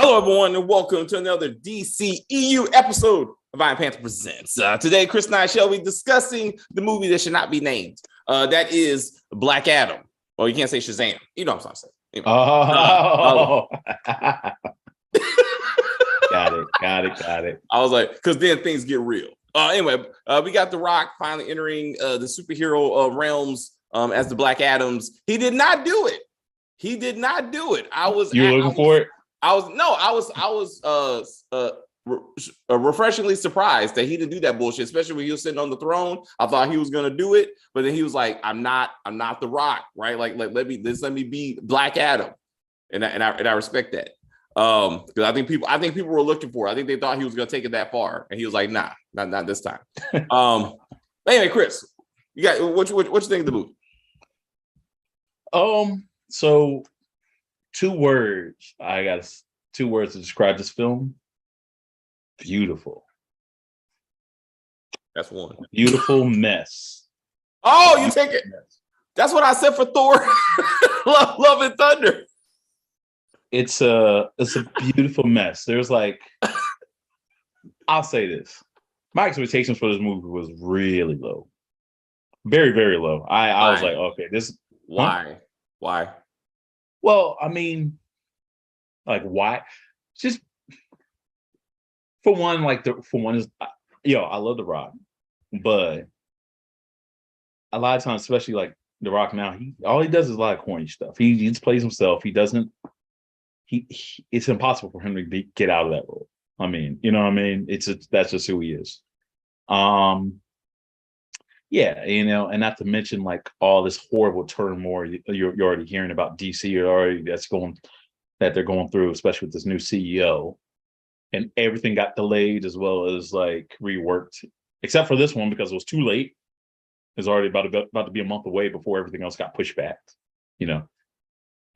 Hello, everyone, and welcome to another DCEU episode of Iron Panther Presents. Today, Chris and I shall be discussing the movie that should not be named. That is Black Adam. Well, you can't say Shazam. You know what I'm saying. Anyway. Got it. I was like, because then things get real. Anyway, we got The Rock finally entering the superhero realms as the Black Adams. He did not do it. I was looking for it? I was refreshingly surprised that he didn't do that bullshit, especially when he was sitting on the throne. I thought he was gonna do it, but then he was like, I'm not The Rock, right? Like let me be Black Adam. And I respect that. Because I think people were looking for it. I think they thought he was gonna take it that far. And he was like, nah, not this time. Anyway, Chris, you got what you think of the movie? So two words. I got two words to describe this film. Beautiful. That's one. Beautiful mess. Oh, you take it. That's what I said for Thor. Love and Thunder. It's a beautiful mess. There's like, I'll say this. My expectations for this movie was really low. Very, very low. I was like, okay, this. Why? Well, I mean, like, why? Just for one, is, I love The Rock, but a lot of times, especially like The Rock now, all he does is a lot of corny stuff. He just plays himself. He doesn't. It's impossible for him to get out of that role. I mean, you know what I mean? That's just who he is. Yeah, and not to mention like all this horrible turmoil you're already hearing about DC that they're going through, especially with this new CEO, and everything got delayed as well as like reworked, except for this one because it was too late. It's already about to be a month away before everything else got pushed back,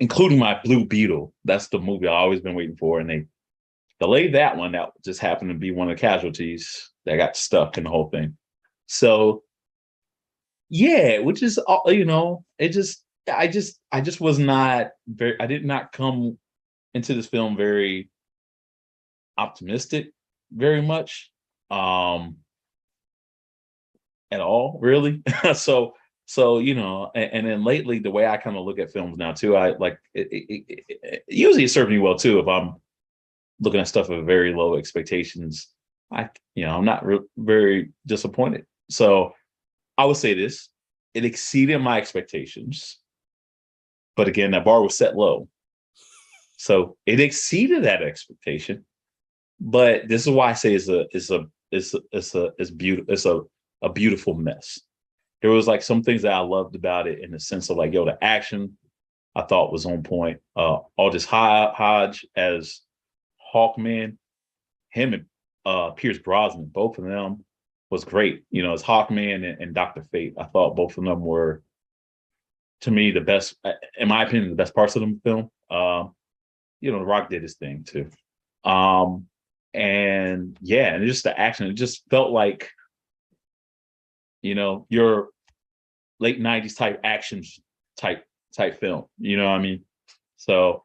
including my Blue Beetle. That's the movie I've always been waiting for, and they delayed that one. That just happened to be one of the casualties that got stuck in the whole thing. So. Yeah, which is I just was not very. I did not come into this film very optimistic, very much, at all, really. so and then lately, the way I kind of look at films now too, I like usually it serves me well too if I'm looking at stuff with very low expectations. I'm not very disappointed. So. I would say this, it exceeded my expectations, but again, that bar was set low. So it exceeded that expectation, but this is why I say it's a beautiful mess. There was like some things that I loved about it in the sense of like, the action I thought was on point. Aldous Hodge as Hawkman, him and Pierce Brosnan, both of them was great, as Hawkman and Dr. Fate. I thought both of them were, to me, the best, in my opinion, the best parts of the film. The Rock did his thing too. And just the action, it just felt like, your late 90s type action type film, you know what I mean? So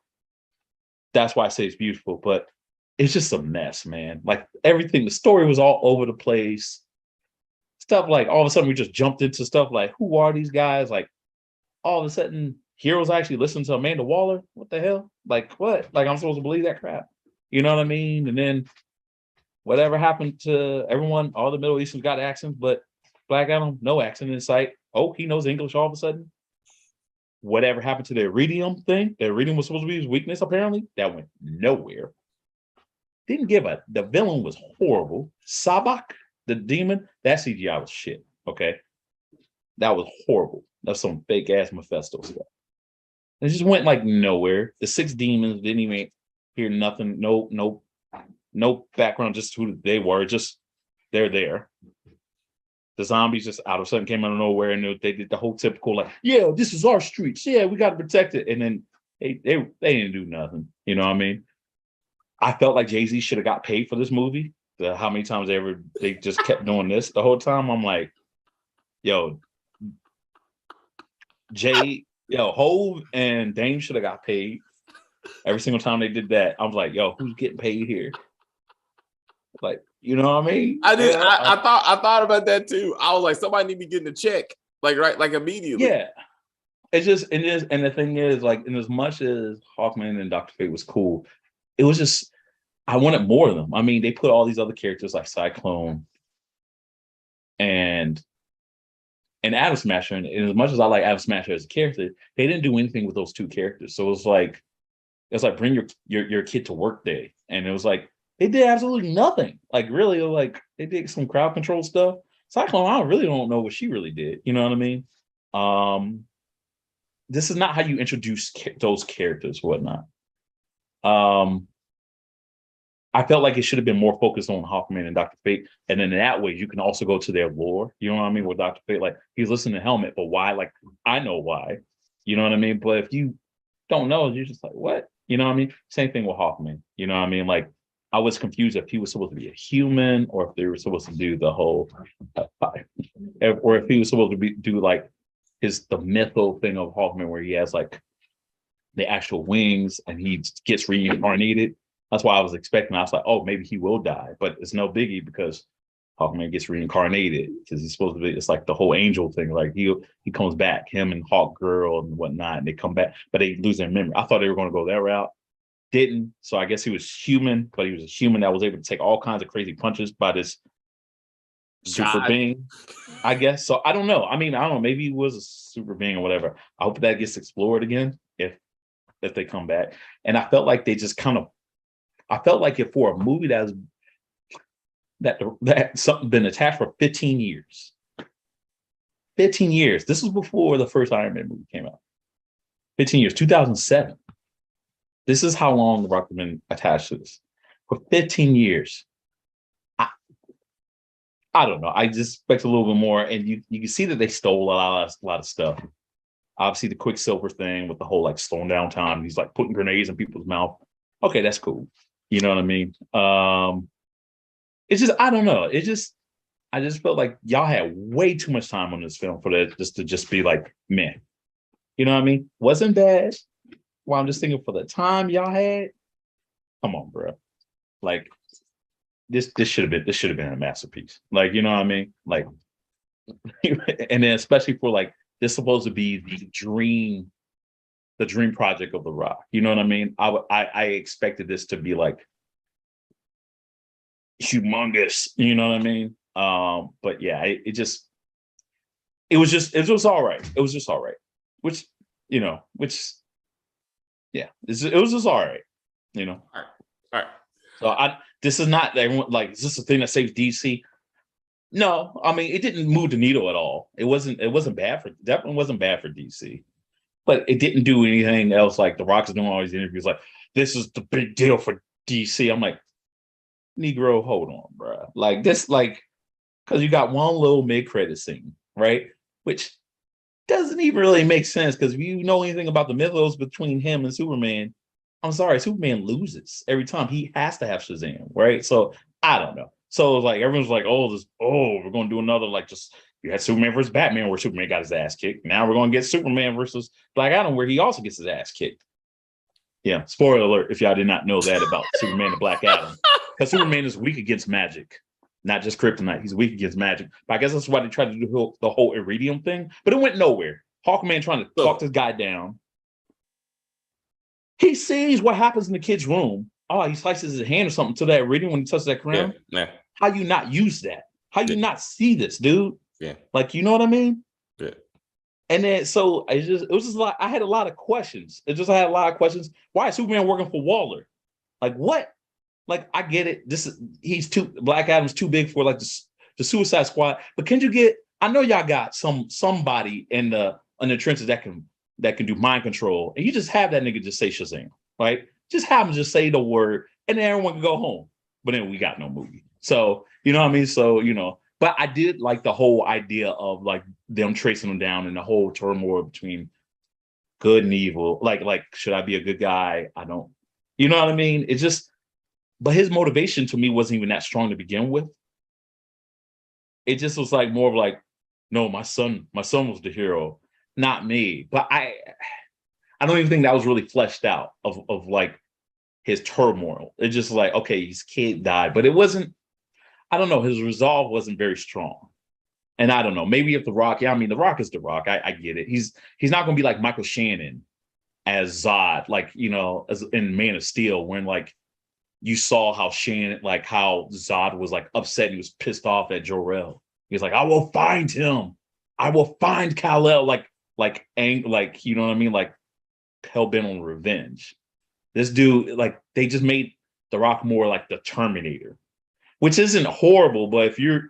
that's why I say it's beautiful, but it's just a mess, man. Like everything, the story was all over the place. Stuff like all of a sudden we just jumped into stuff like, who are these guys? Like all of a sudden heroes actually listen to Amanda Waller. What the hell? Like what? Like I'm supposed to believe that crap. You know what I mean? And then whatever happened to everyone, all the Middle Easterns got accents, but Black Adam, no accent in sight. Oh, he knows English all of a sudden. Whatever happened to their iridium thing? Their iridium was supposed to be his weakness, apparently. That went nowhere. Didn't give the villain was horrible. Sabak, the demon, that CGI was shit. Okay. That was horrible. That's some fake ass Mephisto stuff. It just went like nowhere. The 6 demons didn't even hear nothing. No background, just who they were. Just they're there. The zombies just out of sudden came out of nowhere, and they did the whole typical like, yeah, this is our streets. Yeah, we got to protect it. And then they didn't do nothing. You know what I mean? I felt like Jay-Z should have got paid for this movie. How many times they just kept doing this the whole time. I'm like, Hove and Dame should have got paid Every single time they did that, I was like, yo, who's getting paid here? Like, you know what I mean? I did. Yeah, I thought about that too. I was like, somebody need to be getting a check, like right, like immediately. yeah. And the thing is, like, in as much as Hawkman and Dr. Fate was cool, it was just I wanted more of them. I mean, they put all these other characters like Cyclone and Atom Smasher, and as much as I like Atom Smasher as a character, they didn't do anything with those two characters. So it's like bring your kid to work day, and it was like they did absolutely nothing. Like really, like they did some crowd control stuff. Cyclone, I really don't know what she really did. You know what I mean? This is not how you introduce those characters, whatnot. Um, I felt like it should have been more focused on Hawkman and Dr. Fate. And then in that way, you can also go to their lore. You know what I mean? With Dr. Fate, like he's listening to Helmet, but why? Like, I know why. You know what I mean? But if you don't know, you're just like, what? You know what I mean? Same thing with Hawkman. You know what I mean? Like, I was confused if he was supposed to be a human or if they were supposed to do the whole, or if he was supposed to do like the mytho thing of Hawkman where he has like the actual wings and he gets reincarnated. That's why I was expecting. I was like, oh, maybe he will die, but it's no biggie because Hawkman gets reincarnated because he's supposed to be. It's like the whole angel thing. Like he comes back, him and Hawk Girl and whatnot, and they come back, but they lose their memory. I thought they were going to go that route. Didn't. So I guess he was human, but he was a human that was able to take all kinds of crazy punches by this super being, I guess. So I don't know. I mean, I don't know. Maybe he was a super being or whatever. I hope that gets explored again if they come back. And I felt like they just kind of. I felt like if for a movie that something been attached for 15 years. 15 years. This was before the first Iron Man movie came out. 15 years, 2007. This is how long The Rock has been attached to this. For 15 years. I don't know. I just expect a little bit more. And you can see that they stole a lot of stuff. Obviously, the Quicksilver thing with the whole like slowing down time. He's like putting grenades in people's mouth. Okay, that's cool. You know what I mean? It's just, I don't know. I just felt like y'all had way too much time on this film for that just to just be like, man. You know what I mean? Wasn't bad. Well, I'm just thinking for the time y'all had. Come on, bro. Like this should have been a masterpiece. Like, you know what I mean? Like, and then especially for like this supposed to be the dream project of The Rock. You know what I mean? I expected this to be like humongous. You know what I mean? But yeah, it was all right. It was just all right. Which yeah, it was just all right. You know. All right. So this is not everyone like is this the thing that saves DC? No, I mean it didn't move the needle at all. It wasn't bad for definitely wasn't bad for DC. But it didn't do anything else. Like The Rock is doing all these interviews, like this is the big deal for DC. I'm like, Negro, hold on, bro. Like this, like, because you got one little mid-credit scene, right? Which doesn't even really make sense because if you know anything about the mythos between him and Superman, I'm sorry, Superman loses every time. He has to have Shazam, right? So I don't know. So like everyone's like, we're gonna do another like just you had Superman versus Batman where Superman got his ass kicked. Now we're gonna get Superman versus Black Adam where he also gets his ass kicked. Yeah, spoiler alert if y'all did not know that about Superman and Black Adam. Because Superman is weak against magic, not just kryptonite. He's weak against magic. But I guess that's why they tried to do the whole iridium thing. But it went nowhere. Hawkman trying to talk this guy down. He sees what happens in the kid's room. Oh, he slices his hand or something to that iridium when he touches that crown. Yeah. How you not use that? How you not see this, dude? Yeah. Like, you know what I mean? Yeah. And then so it was just like I had a lot of questions. I had a lot of questions. Why is Superman working for Waller? Like what? Like I get it. Black Adam's too big for like the Suicide Squad. But can you get? I know y'all got somebody in the trenches that can do mind control, and you just have that nigga just say Shazam, right? Just have him just say the word, and then everyone can go home. But then we got no movie, so you know what I mean. So you know, but I did like the whole idea of like them tracing them down and the whole turmoil between good and evil. Like should I be a good guy? I don't. You know what I mean? It's just. But his motivation to me wasn't even that strong to begin with. It just was like more of like, no, my son was the hero, not me. But I don't even think that was really fleshed out of like his turmoil. It's just like, okay, his kid died, but it wasn't, I don't know, his resolve wasn't very strong. And I don't know, maybe if The Rock, yeah, I mean, The Rock is The Rock. I get it. He's not gonna be like Michael Shannon as Zod, like, you know, as in Man of Steel, when like you saw how Shannon, like how Zod was like upset, he was pissed off at Jor-El. He was like, I will find him. I will find Kal-El, like you know what I mean? Like hell bent on revenge. This dude, like, they just made The Rock more like the Terminator, which isn't horrible, but if you're,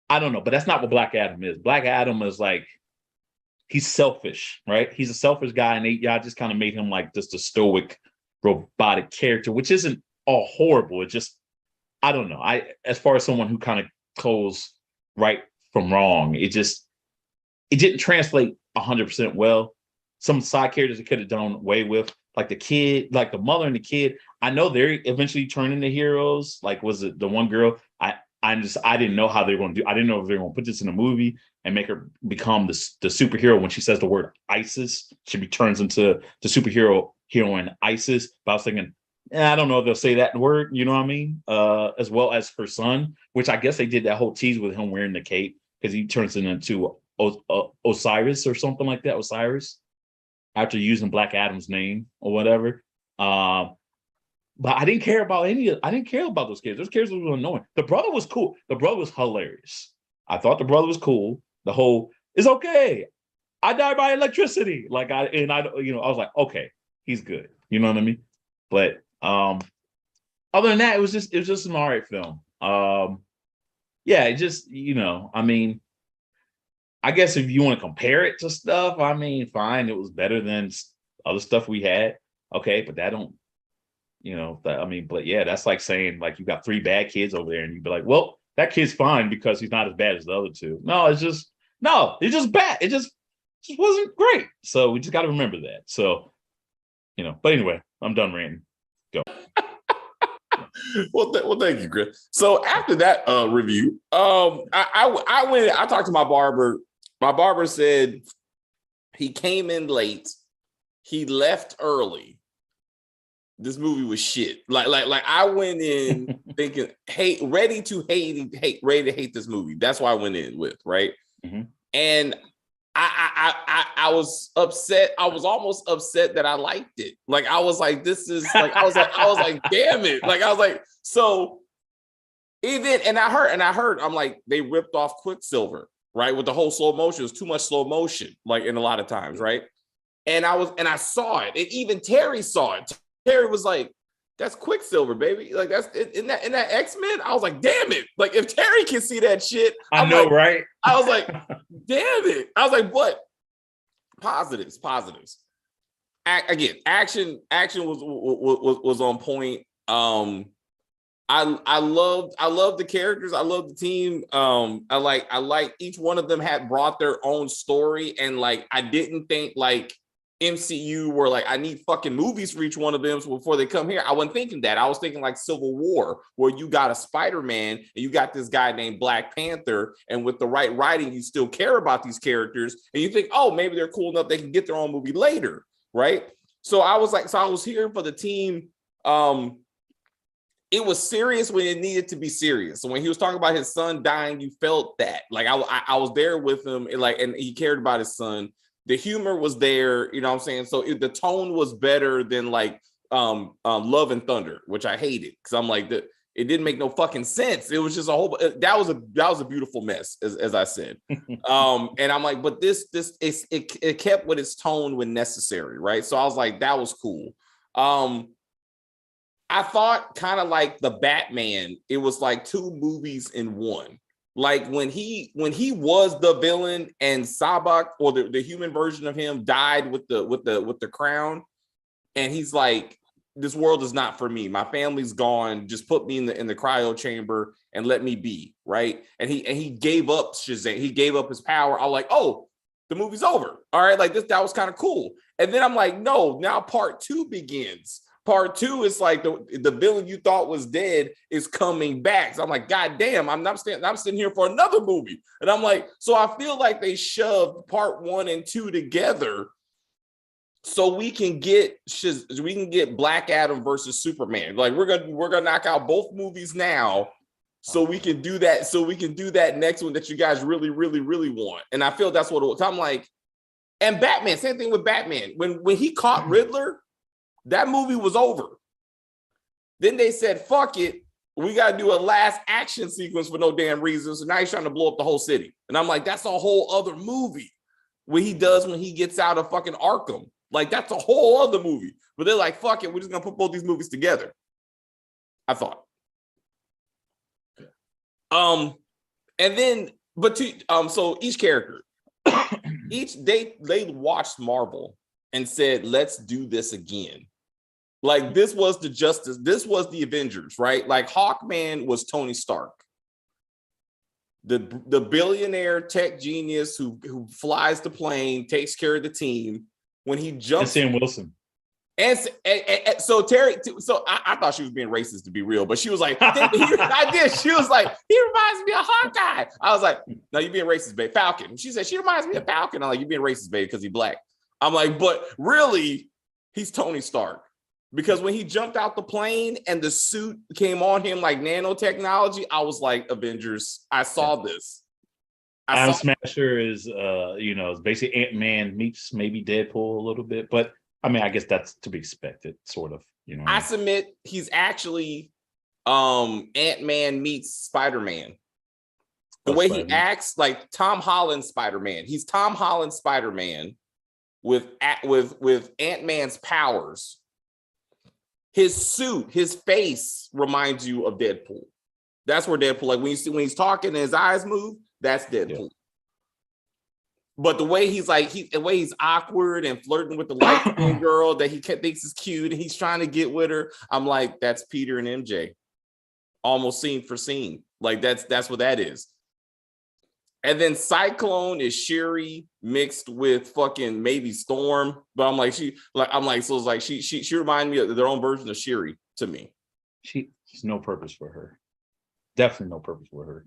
I don't know, but that's not what Black Adam is. Black Adam is like, he's selfish, right? He's a selfish guy, and y'all just kind of made him like just a stoic, robotic character, which isn't all horrible. It just, I don't know. As far as someone who kind of calls right from wrong, it didn't translate 100% well. Some side characters it could have done away with, like the kid, like the mother and the kid. I know they're eventually turning into heroes. Like, was it the one girl? I didn't know how they were going to do. I didn't know if they were going to put this in a movie and make her become the superhero. When she says the word ISIS, she turns into the superhero heroine ISIS. But I was thinking, I don't know if they'll say that word. You know what I mean? As well as her son, which I guess they did that whole tease with him wearing the cape because he turns into Osiris or something like that. Osiris, after using Black Adam's name or whatever. But I didn't care about I didn't care about those characters. Those characters were annoying. The brother was cool. The brother was hilarious. I thought the brother was cool. The whole, it's okay. I died by electricity. I was like, okay, he's good. You know what I mean? But other than that, it was just an all right film. Yeah, it just, I mean, I guess if you want to compare it to stuff, I mean, fine. It was better than other stuff we had. Okay, but that don't, but yeah, that's like saying like you got 3 bad kids over there and you'd be like, well, that kid's fine because he's not as bad as the other 2. No, it's just bad. It just wasn't great. So we just got to remember that. So, but anyway, I'm done ranting. Go. Well, thank you, Chris. So after that review, I went. I talked to my barber. My barber said he came in late. He left early. This movie was shit. Like I went in thinking, ready to hate this movie. That's why I went in with, right? Mm-hmm. And I was upset. I was almost upset that I liked it. Like I was like, this is like I was like, damn it. Like I was like, so even and I heard I'm like, they ripped off Quicksilver, right? With the whole slow motion. It was too much slow motion, like in a lot of times, right? And I saw it. And even Terry saw it. Terry was like, that's Quicksilver, baby. Like that's in that X-Men. I was like, damn it. Like if Terry can see that shit, I know, like, right? I was like, damn it. I was like, what? Positives. Again, action was on point. I loved the characters. I loved the team. I like each one of them had brought their own story, and like I didn't think like MCU were like, I need fucking movies for each one of them before they come here. I wasn't thinking that. I was thinking like Civil War, where you got a Spider-Man and you got this guy named Black Panther, and with the right writing, you still care about these characters, and you think, oh, maybe they're cool enough they can get their own movie later, right? So I was here for the team. It was serious when it needed to be serious. So when he was talking about his son dying, you felt that. Like I was there with him, and he cared about his son. The humor was there, you know what I'm saying? So the tone was better than like Love and Thunder, which I hated because I'm like, it didn't make no fucking sense. It was just that was a beautiful mess, as I said. And I'm like, but it kept with its tone when necessary, right? So I was like, that was cool. I thought kind of like the Batman, it was like 2 movies in one. Like when he was the villain and Sabak, or the human version of him, died with the crown, and he's like, this world is not for me. My family's gone. Just put me in the cryo chamber and let me be, right? And he gave up Shazam. He gave up his power. I was like, oh, the movie's over. All right, like that was kind of cool. And then I'm like, no, now part 2 begins. Part 2 is like the villain you thought was dead is coming back. So I'm like, God damn, I'm sitting here for another movie. And I'm like, so I feel like they shoved part 1 and 2 together so we can get Black Adam versus Superman. Like we're gonna knock out both movies now, so we can do that. So we can do that next one that you guys really, really, really want. And I feel that's what it was. I'm like, and Batman, same thing with Batman. When he caught Riddler, that movie was over. Then they said, "Fuck it, we gotta do a last action sequence for no damn reason." So now he's trying to blow up the whole city, and I'm like, that's a whole other movie. What he does when he gets out of fucking Arkham. Like, that's a whole other movie. But they're like, fuck it, we're just going to put both these movies together. I thought. And then, so each character, they watched Marvel and said, let's do this again. Like, this was the Avengers, right? Like, Hawkman was Tony Stark. The billionaire tech genius who flies the plane, takes care of the team. When he jumps, and Sam Wilson. And so Terry, so I thought she was being racist to be real, but she was like, I did. She was like, he reminds me of Hawkeye. I was like, no, you're being racist, babe. Falcon. She said, she reminds me of Falcon. I'm like, you're being racist, babe, because he's black. I'm like, but really, he's Tony Stark. Because when he jumped out the plane and the suit came on him like nanotechnology, I was like, Avengers, I saw this. Adam Smasher is, it's basically Ant-Man meets maybe Deadpool a little bit, but I mean, I guess that's to be expected, sort of. I submit he's actually Ant-Man meets Spider-Man. The way he acts, like Tom Holland Spider-Man. He's Tom Holland Spider-Man with Ant-Man's powers. His suit, his face reminds you of Deadpool. That's where Deadpool, like when he's talking and his eyes move. That's Deadpool. Yeah. But the way he's awkward and flirting with the light-skinned girl that he thinks is cute and he's trying to get with her, I'm like, that's Peter and MJ. Almost scene for scene. Like that's what that is. And then Cyclone is Shuri mixed with fucking maybe Storm. But I'm like, she reminded me of their own version of Shuri to me. She's no purpose for her. Definitely no purpose for her.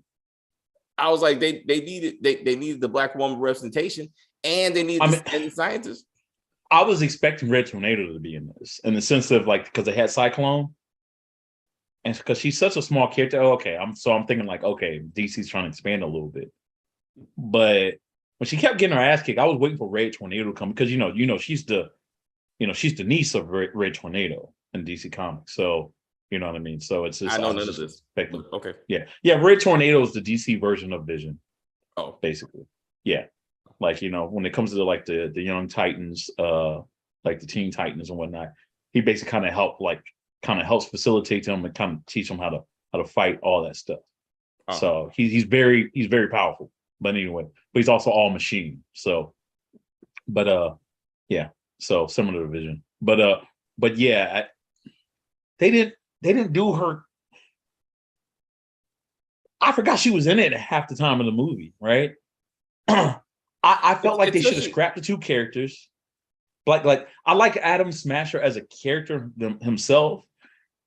I was like, they needed the black woman representation, and they needed the scientists. I was expecting Red Tornado to be in this, in the sense of like, because they had Cyclone, and because she's such a small character. I'm thinking like, okay, DC's trying to expand a little bit, but when she kept getting her ass kicked, I was waiting for Red Tornado to come because she's the niece of Red Tornado in DC Comics, so. You know what I mean? So it's just, I know none of this. Okay. Yeah. Red Tornado is the DC version of Vision. Oh, basically. Yeah. Like, when it comes to the young Titans, like the Teen Titans and whatnot, he basically kind of helps facilitate them and kind of teach them how to fight all that stuff. Oh. So he's very powerful. But anyway, but he's also all machine. So, but yeah. So similar to Vision. But yeah, they didn't do her. I forgot she was in it at half the time of the movie, right? I felt like they should have scrapped the two characters. Like I like Adam Smasher as a character himself,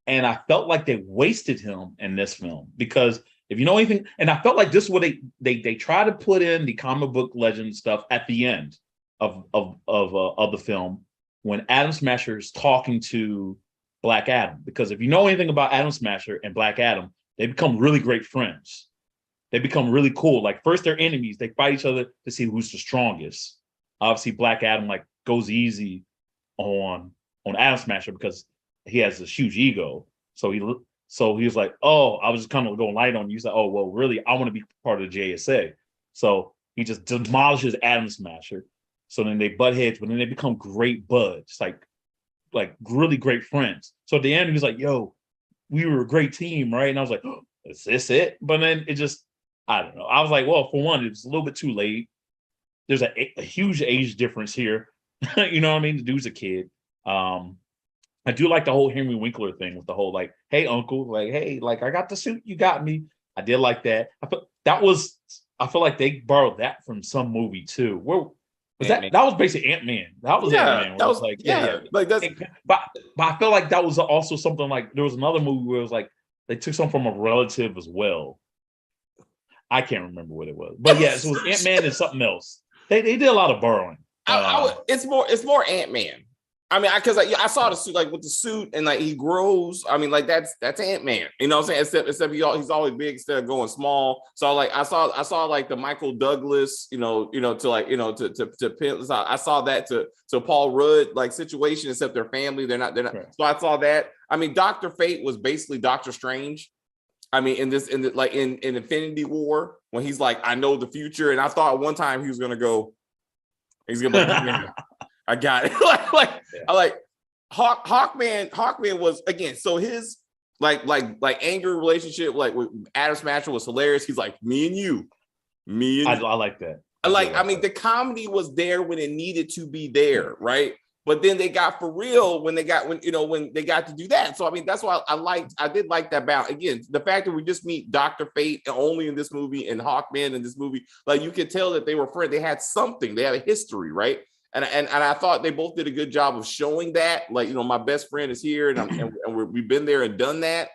and I felt like they wasted him in this film because if you know anything, and I felt like this is what they try to put in the comic book legend stuff at the end of the film when Adam Smasher is talking to Black Adam, because if you know anything about Adam Smasher and Black Adam, they become really great friends. They become really cool. Like first they're enemies. They fight each other to see who's the strongest. Obviously, Black Adam goes easy on Adam Smasher because he has a huge ego. So he was like, oh, I was just kind of going light on you. He's like, oh, well, really, I want to be part of the JSA. So he just demolishes Adam Smasher. So then they butt heads, but then they become great buds. Like really great friends. So at the end, he was like, yo, we were a great team, right? And I was like, oh, is this it? But then it just, I don't know. I was like, well, for one, it was a little bit too late. There's a huge age difference here. You know what I mean? The dude's a kid. I do like the whole Henry Winkler thing with the whole like, hey, uncle, like, hey, like I got the suit, you got me. I did like that. I feel like they borrowed that from some movie too. Where that was basically Ant-Man. That was Ant-Man. That was like, like that's. But I feel like that was also something like there was another movie where it was like they took something from a relative as well. I can't remember what it was, but yeah, so it was Ant-Man and something else. They did a lot of borrowing. It's more Ant-Man I mean, because I saw the suit, like with the suit, and like he grows. I mean, like that's Ant-Man. You know what I'm saying? Except he's always big instead of going small. So like I saw like the Michael Douglas, to like to pimp. I saw that to Paul Rudd like situation, except their family. They're not. Right. So I saw that. I mean, Dr. Fate was basically Doctor Strange. I mean, in Infinity War, when he's like, I know the future, and I thought one time he was gonna go, he's gonna be like, I got it. I like Hawkman was again. So his like anger relationship like with Adam Smasher was hilarious. He's like me and you. I like that. I mean, the comedy was there when it needed to be there, right? But then they got for real when they got to do that. So I mean, that's why I did like that balance. Again, the fact that we just meet Dr. Fate only in this movie and Hawkman in this movie, like you could tell that they were friends. They had something. They had a history, right? And I thought they both did a good job of showing that. Like, my best friend is here, and we've been there and done that.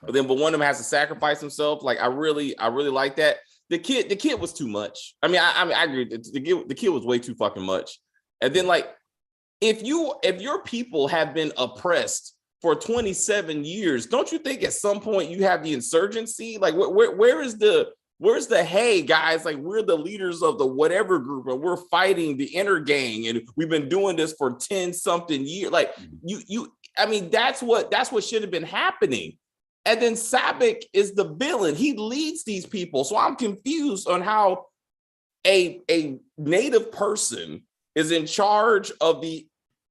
But one of them has to sacrifice himself. Like, I really like that. The kid was too much. I mean, I agree. The kid was way too fucking much. And then like, if your people have been oppressed for 27 years, don't you think at some point you have the insurgency? Like, where's the hey guys, like we're the leaders of the whatever group and we're fighting the inner gang and we've been doing this for 10 something years. Like I mean, that's what should have been happening. And then Sabek is the villain. He leads these people. So I'm confused on how a native person is in charge of the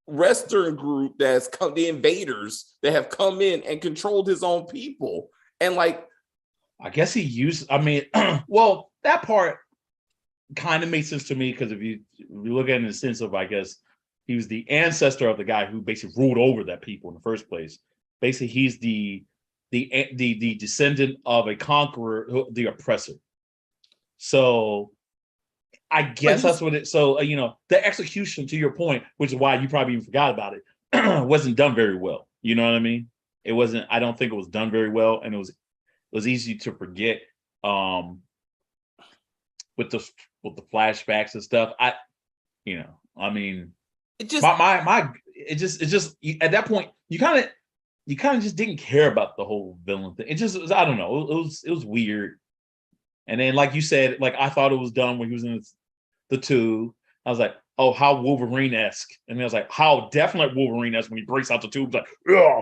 Western group that's come, the invaders that have come in and controlled his own people. And like, I guess he used, I mean, well, that part kind of makes sense to me because if you look at it in the sense of, I guess, he was the ancestor of the guy who basically ruled over that people in the first place. Basically, he's the descendant of a conqueror, the oppressor. So I guess that's what it, so, the execution, to your point, which is why you probably even forgot about it, wasn't done very well. You know what I mean? It wasn't, I don't think it was done very well. And it was easy to forget with the flashbacks and stuff. I mean, it just it just at that point you kind of just didn't care about the whole villain thing. It just was, I don't know, it was weird. And then like you said, like I thought it was done when he was in the tube. I was like, oh, how Wolverine-esque. And then I was like, how definitely Wolverine-esque when he breaks out the tube, like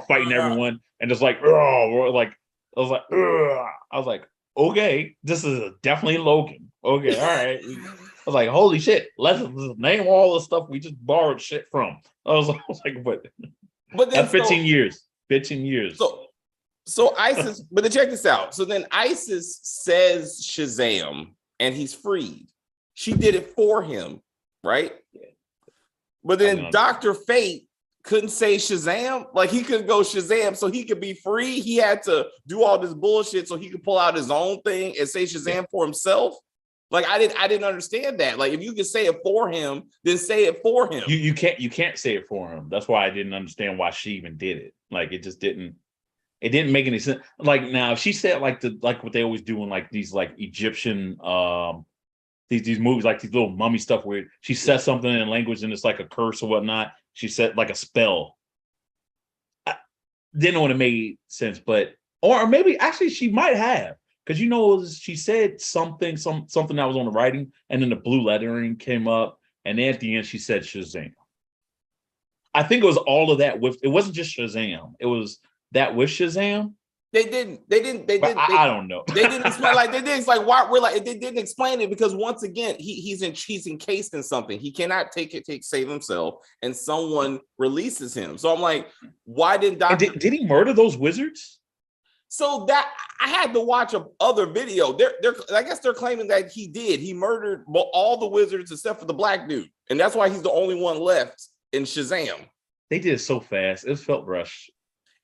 fighting everyone and just like like I was like, okay, this is definitely Logan. Okay, all right. I was like, holy shit, let's name all the stuff we just borrowed shit from. I was like, but then, that's 15 years. 15 years. So ISIS, but then check this out. So then ISIS says Shazam and he's freed. She did it for him, right? But then Dr. Fate couldn't say Shazam. Like he couldn't go Shazam so he could be free. He had to do all this bullshit so he could pull out his own thing and say Shazam for himself. Like I didn't understand that. Like if you could say it for him, then say it for him. You can't say it for him. That's why I didn't understand why she even did it. Like it just didn't make any sense. Like now if she said like what they always do in like these like Egyptian these movies, like these little mummy stuff where she says something in language and it's like a curse or whatnot. She said like a spell. I didn't know when it made sense, or maybe actually she might have, because she said something that was on the writing, and then the blue lettering came up, and then at the end she said Shazam. I think it was all of that it wasn't just Shazam. It was that with Shazam. They didn't. I don't know. They didn't explain. Like they didn't. Like why we're like they didn't explain it because once again he's encased in something. He cannot save himself, and someone releases him. So I'm like, why didn't Doctor? Did he murder those wizards? So that I had to watch a other video. I guess they're claiming that he did. He murdered all the wizards except for the black dude, and that's why he's the only one left in Shazam. They did it so fast. It felt rushed.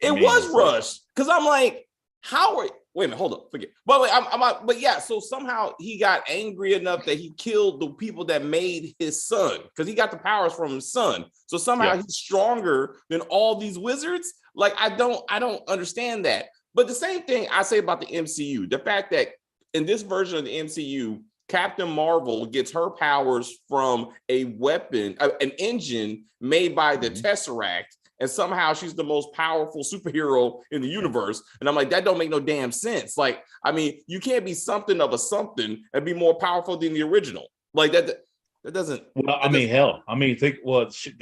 It was rushed because I'm like, wait a minute, hold up, forget. But yeah, so somehow he got angry enough that he killed the people that made his son because he got the powers from his son. So somehow he's stronger than all these wizards. Like I don't understand that. But the same thing I say about the MCU, the fact that in this version of the MCU, Captain Marvel gets her powers from a weapon, an engine made by the Tesseract, and somehow she's the most powerful superhero in the universe. And I'm like, that don't make no damn sense. Like, I mean, you can't be something of a something and be more powerful than the original. Like that doesn't. Well, I mean, hell, I mean, they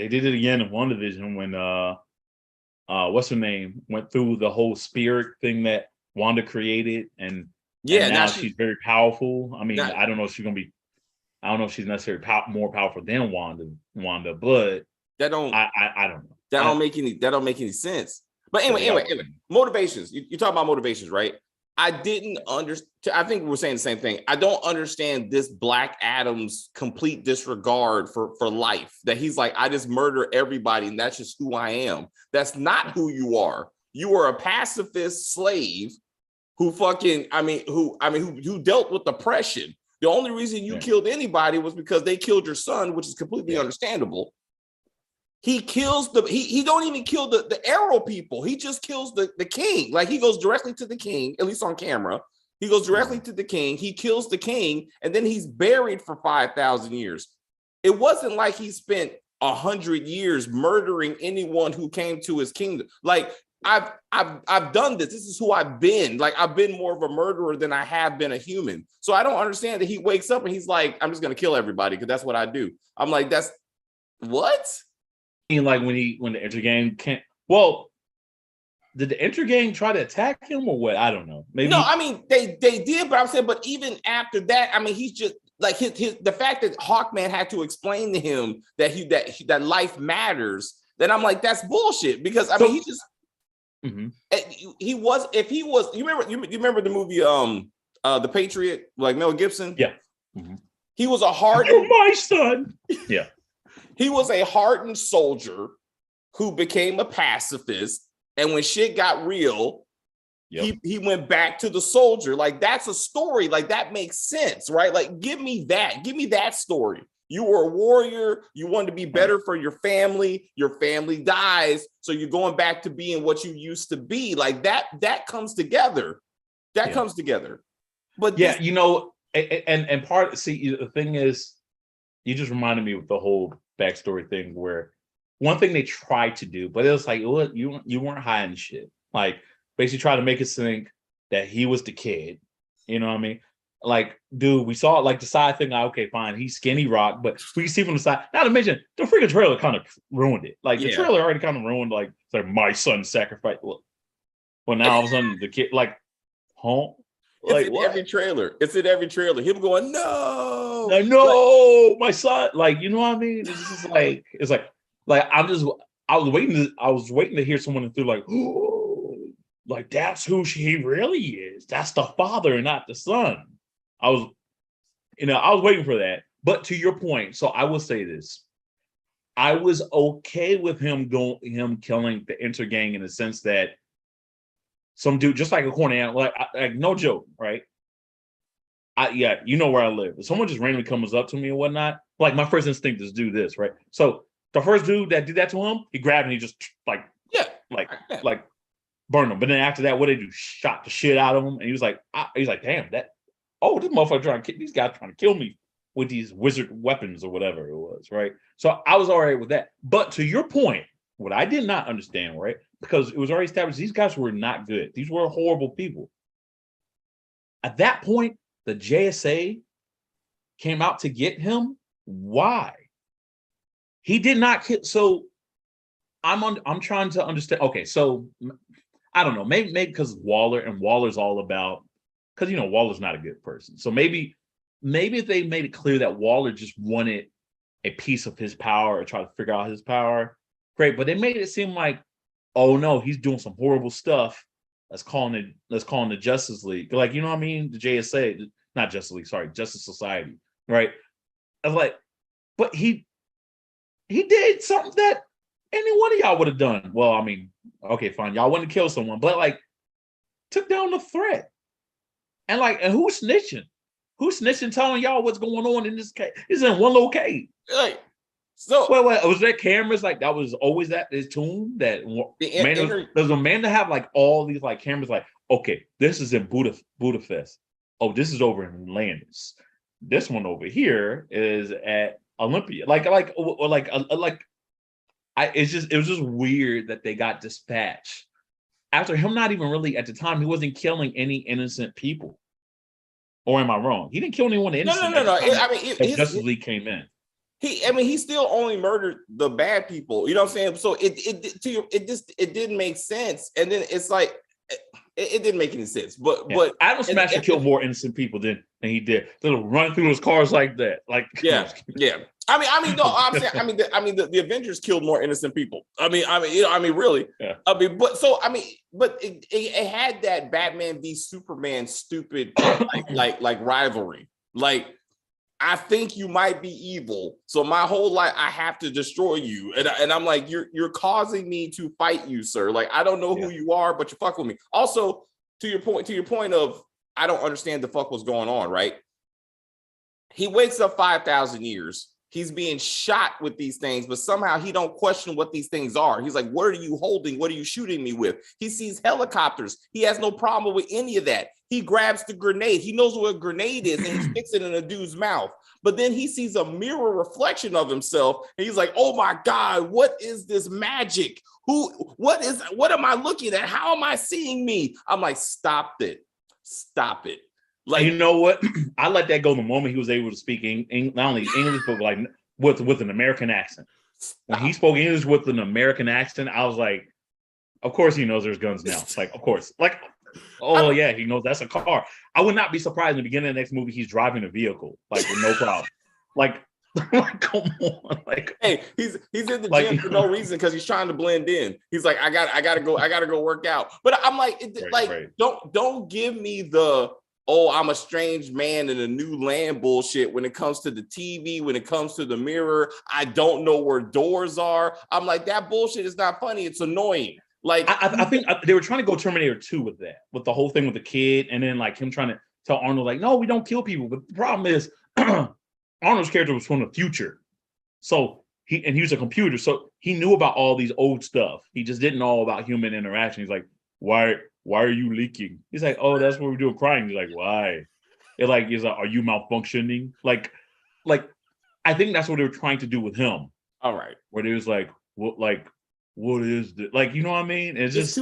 did it again in WandaVision when what's her name went through the whole spirit thing that Wanda created, and now she's very powerful. I mean, I don't know if she's gonna be. I don't know if she's necessarily more powerful than Wanda, but that don't. I don't know. That don't make any sense. But anyway, motivations. You talk about motivations, right? I didn't understand. I think we're saying the same thing. I don't understand this Black Adam's complete disregard for life. That he's like, I just murder everybody, and that's just who I am. That's not who you are. You are a pacifist slave who who dealt with oppression. The only reason you killed anybody was because they killed your son, which is completely understandable. He kills he don't even kill the arrow people. He just kills the king. Like, he goes directly to the king, at least on camera. He goes directly to the king. He kills the king, and then he's buried for 5,000 years. It wasn't like he spent 100 years murdering anyone who came to his kingdom. Like, I've done this. This is who I've been. Like, I've been more of a murderer than I have been a human. So I don't understand that he wakes up and he's like, I'm just gonna kill everybody because that's what I do. I'm like, that's what? Like when the Intergang can't. Well, did the Intergang try to attack him or what? I don't know. Maybe. No, I mean they did, but I'm saying, but even after that, I mean, he's just like the fact that Hawkman had to explain to him that life matters. Then I'm like, that's bullshit, because I mean, he just he was, if he was, you remember the movie The Patriot, like Mel Gibson? Yeah. He was a hardened. You're my son. Yeah. He was a hardened soldier who became a pacifist, and when shit got real, he went back to the soldier. Like, that's a story. Like, that makes sense, right? Like, give me that story. You were a warrior. You wanted to be better for your family. Your family dies, so you're going back to being what you used to be. Like, that comes together. That comes together. But you know, and part. See, the thing is, you just reminded me of the whole backstory thing, where one thing they tried to do, but it was like, look, you weren't hiding shit. Like, basically try to make us think that he was the kid. You know what I mean? Like, dude, we saw like the side thing. Like, okay, fine, he's Skinny Rock, but we see from the side. Not to mention, the freaking trailer kind of ruined it. Like, the trailer already kind of ruined, like, it's like, my son sacrificed. Well, now all of a sudden the kid, like, huh? Like, it's in every trailer. It's in every trailer. Him going, no, like, no, my son. Like, you know what I mean? It's just like, I was waiting to hear someone through, like, oh, like, that's who he really is. That's the father and not the son. I was waiting for that. But to your point, so I will say this. I was okay with him killing the Intergang, in the sense that some dude, just like a corny animal, like no joke, right? You know where I live. If someone just randomly comes up to me and whatnot, like, my first instinct is do this, right? So the first dude that did that to him, he grabbed and he just like burned him. But then after that, what did they do? Shot the shit out of him, and he was like, damn, this motherfucker these guys trying to kill me with these wizard weapons or whatever it was, right? So I was all right with that. But to your point, what I did not understand, right? Because it was already established these guys were not good. These were horrible people. At that point, the JSA came out to get him. Why? He did not kill. So I'm trying to understand. Okay, so I don't know. Maybe because Waller's all about, because, you know, Waller's not a good person. So maybe if they made it clear that Waller just wanted a piece of his power or try to figure out his power, great. But they made it seem like, oh no, he's doing some horrible stuff. Let's call him the Justice League. Like, you know what I mean? The JSA, not Justice League, sorry, Justice Society, right? I was like, but he did something that any one of y'all would have done. Well, I mean, okay, fine, y'all wouldn't kill someone, but like, took down the threat. And who's snitching? Who's snitching, telling y'all what's going on in this case? It's in one location. Like, so wait, was there cameras? Like, that was always his tune? That does Amanda have like all these like cameras? Like, okay, this is in Budapest. Oh, this is over in Landis. this one over here is at Olympia. It was just weird that they got dispatched after him not even really at the time, he wasn't killing any innocent people. Or am I wrong? He didn't kill anyone innocent. No. Justice League came in. He still only murdered the bad people. You know what I'm saying? So it didn't make sense. And then it's like it didn't make any sense. But Adam Smasher killed more innocent people than he did. They'll run through his cars like that. Like yeah. The Avengers killed more innocent people. Really. Yeah. But it had that Batman v Superman stupid like rivalry. Like, I think you might be evil, so my whole life I have to destroy you, and I'm like, you're causing me to fight you, sir. Like, I don't know who you are, but you fuck with me. Also, to your point of I don't understand the fuck what's going on, right? He wakes up 5,000 years. He's being shot with these things, but somehow he don't question what these things are. He's like, what are you holding? What are you shooting me with? He sees helicopters. He has no problem with any of that. He grabs the grenade. He knows what a grenade is, and he sticks it in a dude's mouth. But then he sees a mirror reflection of himself, and he's like, oh my God, what is this magic? What am I looking at? How am I seeing me? I'm like, stop it. Like, you know what? I let that go the moment he was able to speak not only English, but like with an American accent. When he spoke English with an American accent, I was like, of course he knows there's guns now. Like, of course. Like, oh yeah, he knows that's a car. I would not be surprised in the beginning of the next movie he's driving a vehicle, like with no problem. Like, come on. Like, hey, he's in the gym for no reason because he's trying to blend in. He's like, I gotta go work out. But I'm like, don't give me the I'm a strange man in a new land bullshit when it comes to the TV, when it comes to the mirror. I don't know where doors are. I'm like, that bullshit is not funny. It's annoying. Like, I think they were trying to go Terminator 2 with that, with the whole thing with the kid, and then like him trying to tell Arnold, like, no, we don't kill people. But the problem is Arnold's character was from the future. So he was a computer, so he knew about all these old stuff. He just didn't know about human interaction. He's like, why are you leaking? He's like, oh, that's what we do crying. He's like, why? He's like, are you malfunctioning? Like, I think that's what they were trying to do with him. All right. Where it was like, what is this? Like, you know what I mean? It was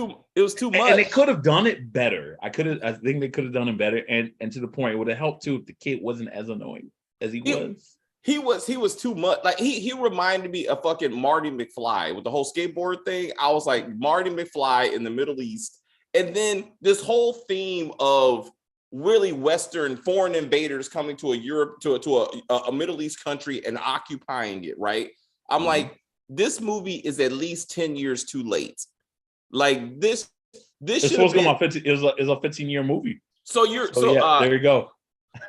too much. And they could have done it better. I think they could have done it better. And to the point, it would have helped too if the kid wasn't as annoying as he was. He was too much. Like, he reminded me of fucking Marty McFly with the whole skateboard thing. I was like, Marty McFly in the Middle East. And then this whole theme of really Western foreign invaders coming to a Middle East country and occupying it, right? I'm like, this movie is at least 10 years too late. Like, this should be is a 15-year movie. So there you go.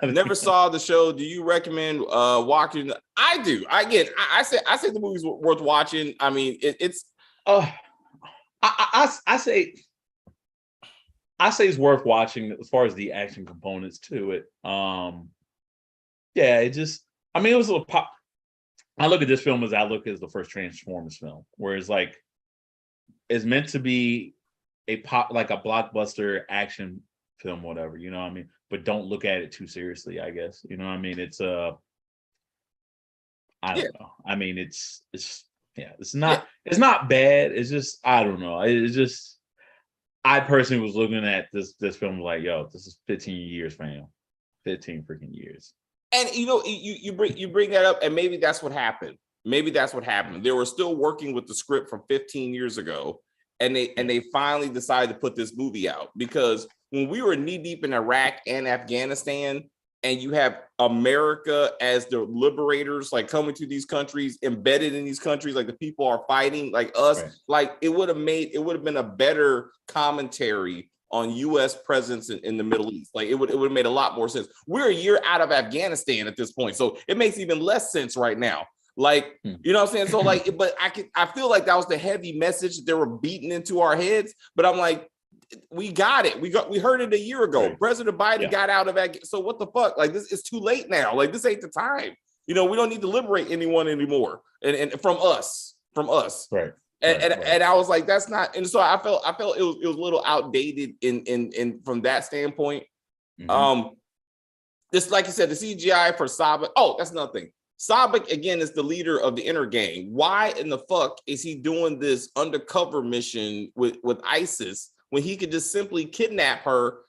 Never saw the show. Do you recommend watching? I do. I say the movie's worth watching. I mean, it's I say it's worth watching as far as the action components to it. It was a little pop. I look at this film as I look at the first Transformers film, where it's like it's meant to be a blockbuster action film, whatever, you know what I mean? But don't look at it too seriously, I guess. You know what I mean? It's I don't know. I mean, it's not bad. It's just, I don't know. It's just, I personally was looking at this film like, yo, this is 15 years, fam. 15 freaking years. And you bring that up, and maybe that's what happened. They were still working with the script from 15 years ago, and they finally decided to put this movie out, because when we were knee deep in Iraq and Afghanistan, and you have America as the liberators, like coming to these countries, embedded in these countries, like the people are fighting like us, right. Like it would have been a better commentary on U.S. presence in the Middle East. Like it would have made a lot more sense. We're a year out of Afghanistan at this point, so it makes even less sense right now. Like, you know what I'm saying? So like, but I feel like that was the heavy message that they were beating into our heads. But I'm like, we got it. We heard it a year ago. Right. President Biden got out of that. So what the fuck? Like, this is too late now. Like, this ain't the time. We don't need to liberate anyone anymore. And from us. Right. And I was like, that's not. And so I felt it was a little outdated in from that standpoint. Mm-hmm. this, like you said, the CGI for Sabak. Oh, that's another thing. Sabak again is the leader of the inner gang. Why in the fuck is he doing this undercover mission with ISIS when he could just simply kidnap her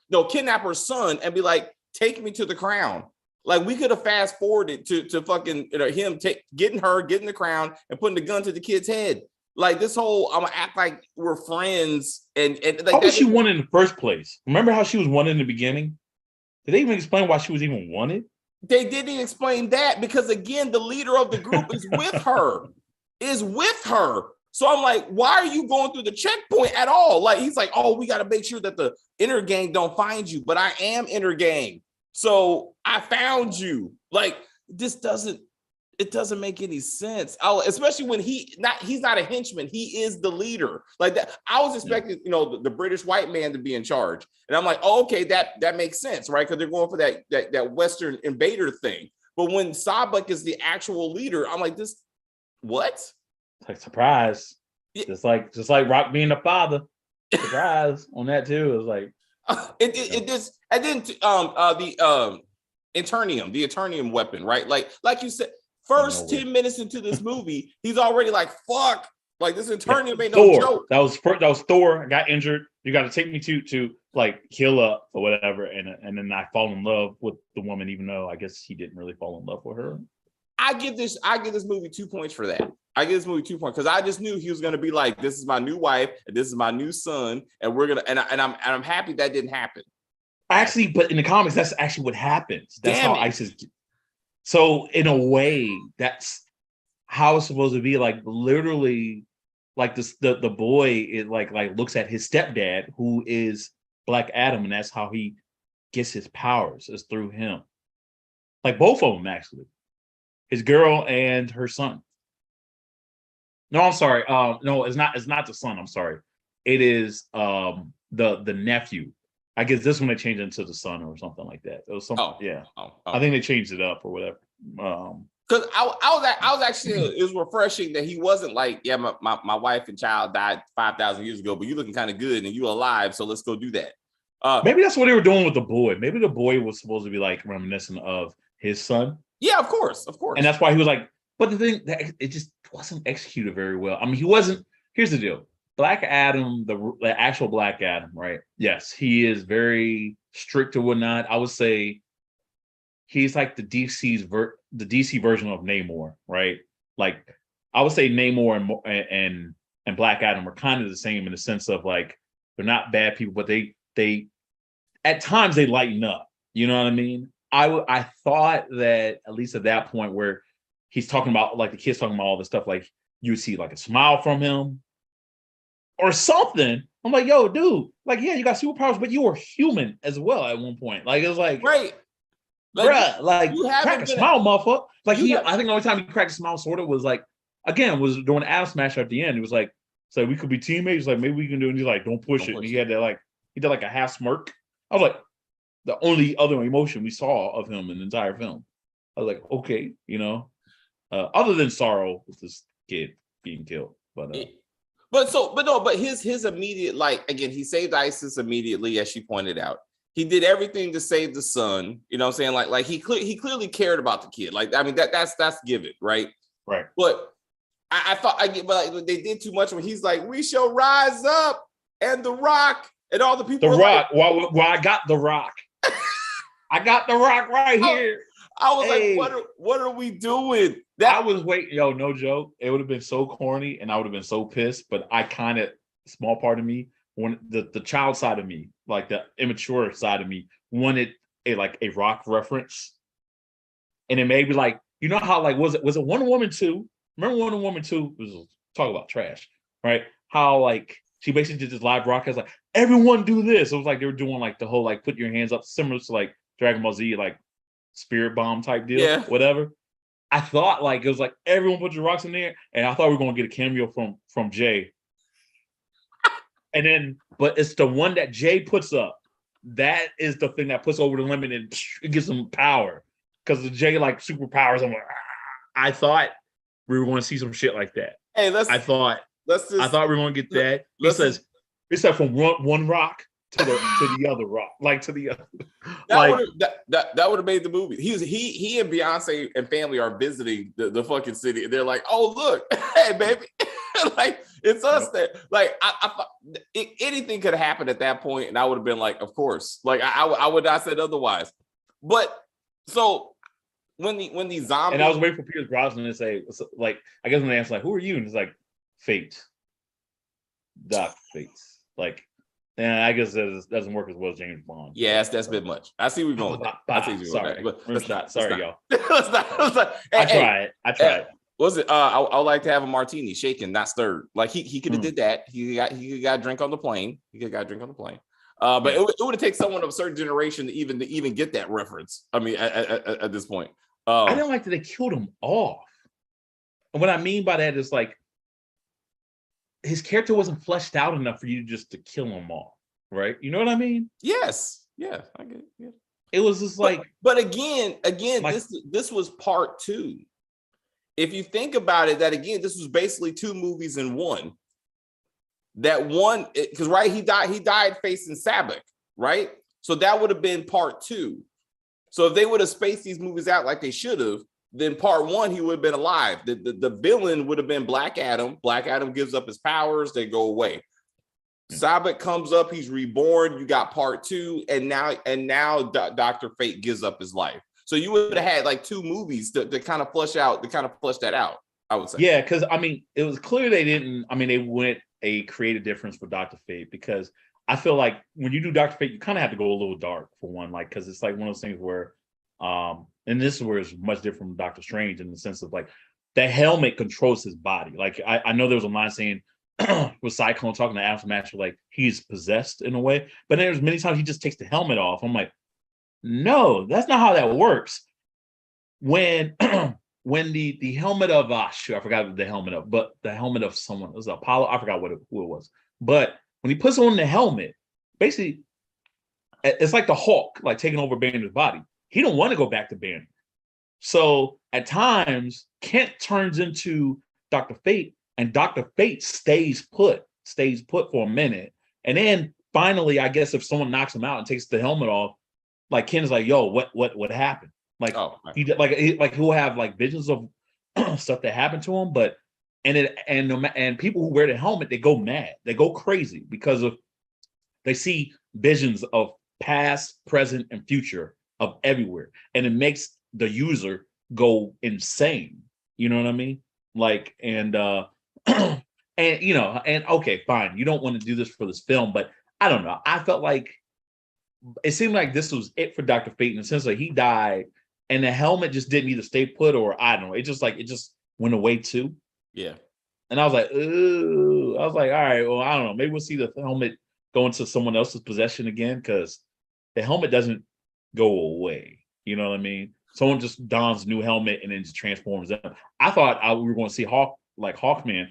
son and be like, take me to the crown? Like, we could have fast forwarded to fucking him getting the crown and putting the gun to the kid's head. Like, this whole I'm gonna act like we're friends and like, how was she wanted in the first place? Remember how she was wanted in the beginning? Did they even explain why she was even wanted? They didn't explain that because, again, the leader of the group is with her. So I'm like, why are you going through the checkpoint at all? Like, he's like, oh, we got to make sure that the inner gang don't find you, but I am inner gang. So I found you. Like, it doesn't make any sense. Especially when he's not a henchman. He is the leader. Like that. I was expecting, the British white man to be in charge. And I'm like, oh, okay, that makes sense, right? Because they're going for that Western invader thing. But when Sabak is the actual leader, I'm like, this, what? Like, surprise. Yeah. Just like Rock being the father. Surprise on that too. It was like it just, and then the Eternium weapon, right? Like you said, first 10 minutes into this movie, he's already like, fuck, like this Eternium ain't no joke. That was Thor. I got injured. You got to take me to like heal up or whatever, and then I fall in love with the woman, even though I guess he didn't really fall in love with her. I give this movie 2 points for that. I give this movie 2 points because I just knew he was gonna be like, this is my new wife and this is my new son, and we're gonna and I'm happy that didn't happen. Actually, but in the comics, that's actually what happens. That's how ISIS. So in a way, that's how it's supposed to be. Like, literally, like the boy is like looks at his stepdad, who is Black Adam, and that's how he gets his powers, is through him. Like, both of them, actually, his girl and her son. No, I'm sorry. No, it's not the son. I'm sorry. It is the nephew. I guess this one they changed it into the son or something like that. It was something. I think they changed it up or whatever. Because I was actually, it was refreshing that he wasn't like, yeah, my wife and child died 5,000 years ago, but you looking kind of good and you alive, so let's go do that. Maybe that's what they were doing with the boy. Maybe the boy was supposed to be like reminiscent of his son. Yeah, of course. And that's why he was like, but the thing that it just wasn't executed very well. I mean, he wasn't. Here's the deal: Black Adam, the actual Black Adam, right? Yes, he is very strict or whatnot. I would say he's like the DC version of Namor, right? Like, I would say Namor and Black Adam are kind of the same in the sense of, like, they're not bad people, but they at times they lighten up. You know what I mean? I thought that at least at that point where he's talking about, like, the kid's talking about all this stuff, like, you see like a smile from him or something. I'm like, yo, dude, like, yeah, you got superpowers, but you were human as well at one point. Like, it was like, right, bruh, like, crack a smile, motherfucker. Like, I think the only time he cracked a smile sort of was like, again, was during Adam Smash at the end. He was like, so we could be teammates. Like, maybe we can do it. And he's like, don't push it. And he had that, like, he did like a half smirk. I was like, the only other emotion we saw of him in the entire film. I was like, okay, other than sorrow with this kid being killed, but his immediate, like, again, he saved ISIS immediately, as she pointed out. He did everything to save the son. You know what I'm saying? Like he clearly cared about the kid. Like, I mean, that's given, right? Right. But I thought like, they did too much when he's like, we shall rise up, and the Rock and all the people. The Rock. Like, well, I got the Rock. I got the Rock right here. I was like, what are we doing? I was waiting, yo, no joke. It would have been so corny and I would have been so pissed, but I kind of, small part of me, when the child side of me, like the immature side of me, wanted a Rock reference. And it made me like, you know how, like, was it Wonder Woman 2? Remember Wonder Woman 2 was talk about trash, right? How, like, she basically did this live broadcast, like, everyone do this. It was like they were doing like the whole, like, put your hands up, similar to like Dragon Ball Z, like spirit bomb type deal, whatever. I thought, like, it was like everyone put your rocks in there, and I thought we were gonna get a cameo from Jay. And then, but it's the one that Jay puts up. That is the thing that puts over the limit and it gives him power. Because the Jay, like, superpowers, I'm like, I thought we were going to see some shit like that. Hey, I thought we were going to get that. It said from one rock to the other Rock, like to the other. That would have made the movie. He and Beyonce and family are visiting the fucking city, and they're like, "Oh look, hey baby," like it's us that like anything could happen at that point, and I would have been like, "Of course," like I would not said otherwise. But so when the zombies, and I was waiting for Pierce Brosnan to say, like, I guess when they asked like, "Who are you?" and it's like, Fate, Doc Fates, like. And I guess it doesn't work as well as James Bond. Yeah, that's a bit much. I see where you're going with that. I see where you're going with that. But let's not. Sorry, y'all. Let's not. I tried. Was it? I would like to have a martini, shaken, not stirred. Like he could have did that. He got a drink on the plane. He could have got a drink on the plane. But it would have taken someone of a certain generation to even get that reference. I mean, at this point, I didn't like that they killed him off. And what I mean by that is like, his character wasn't fleshed out enough for you just to kill him off, right? You know what I mean? Yes. Yeah, I get it. Yeah. It was just like, but again, like, this was part 2. If you think about it, that again, this was basically 2 movies in one. That one, because right, he died facing Sabbath, right? So that would have been part 2. So if they would have spaced these movies out like they should have, then part 1, he would have been alive. The villain would have been Black Adam. Black Adam gives up his powers, they go away. Sabbath comes up, he's reborn. You got part 2, and now Dr. Fate gives up his life. So you would have had like 2 movies to kind of flesh that out, I would say. Yeah, because I mean, it was clear they went a creative difference for Dr. Fate, because I feel like when you do Dr. Fate, you kind of have to go a little dark for one, like, because it's like one of those things where and this is where it's much different from Doctor Strange in the sense of like the helmet controls his body. Like I know there was a line saying with Cyclone talking to Aftermath, like he's possessed in a way, but then there's many times he just takes the helmet off. I'm like, no, that's not how that works. When when the helmet of I forgot the helmet of, but the helmet of someone, it was Apollo, I forgot who it was, but when he puts on the helmet, basically it's like the Hulk, like taking over Banner's body. He don't want to go back to Banner. So at times, Kent turns into Dr. Fate, and Dr. Fate stays put for a minute. And then finally, I guess if someone knocks him out and takes the helmet off, like Kent's like, yo, what happened? Like he'll have like visions of stuff that happened to him, but and people who wear the helmet, they go mad, they go crazy because of they see visions of past, present, and future of everywhere, and it makes the user go insane. You know what I mean? Like, and and okay, fine, you don't want to do this for this film, but I don't know. I felt like it seemed like this was it for Dr. Fate in the sense that he died, and the helmet just didn't either stay put or I don't know. It just went away too. Yeah. And I was like, ooh. I was like, all right, well, I don't know. Maybe we'll see the helmet go into someone else's possession again, because the helmet doesn't go away. You know what I mean? Someone just dons a new helmet and then just transforms them. I thought we were going to see Hawkman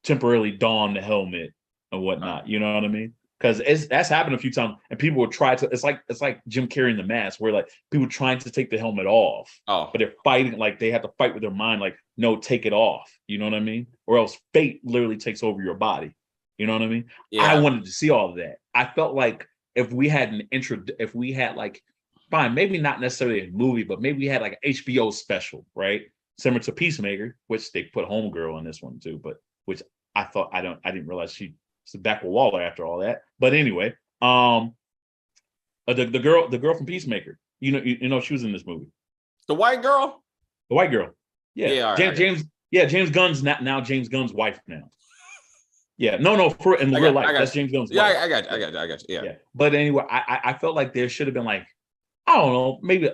temporarily don the helmet and whatnot. You know what I mean? Because that's happened a few times, and people would try to. It's like Jim Carrey in The Mask, where like people trying to take the helmet off, but they're fighting, like they have to fight with their mind, like no, take it off. You know what I mean? Or else fate literally takes over your body. You know what I mean? Yeah. I wanted to see all of that. I felt like if we had like, fine, maybe not necessarily a movie, but maybe we had like an HBO special, right? Similar to Peacemaker, which they put Homegirl in this one too, but which I didn't realize she's back with Waller after all that. But anyway, the girl from Peacemaker, you know, she was in this movie. The white girl? The white girl. Yeah. Yeah, James Gunn's now James Gunn's wife now. Yeah, no, in real life, that's James Gunn's wife. I got you. Yeah. But anyway, I felt like there should have been like, I don't know, maybe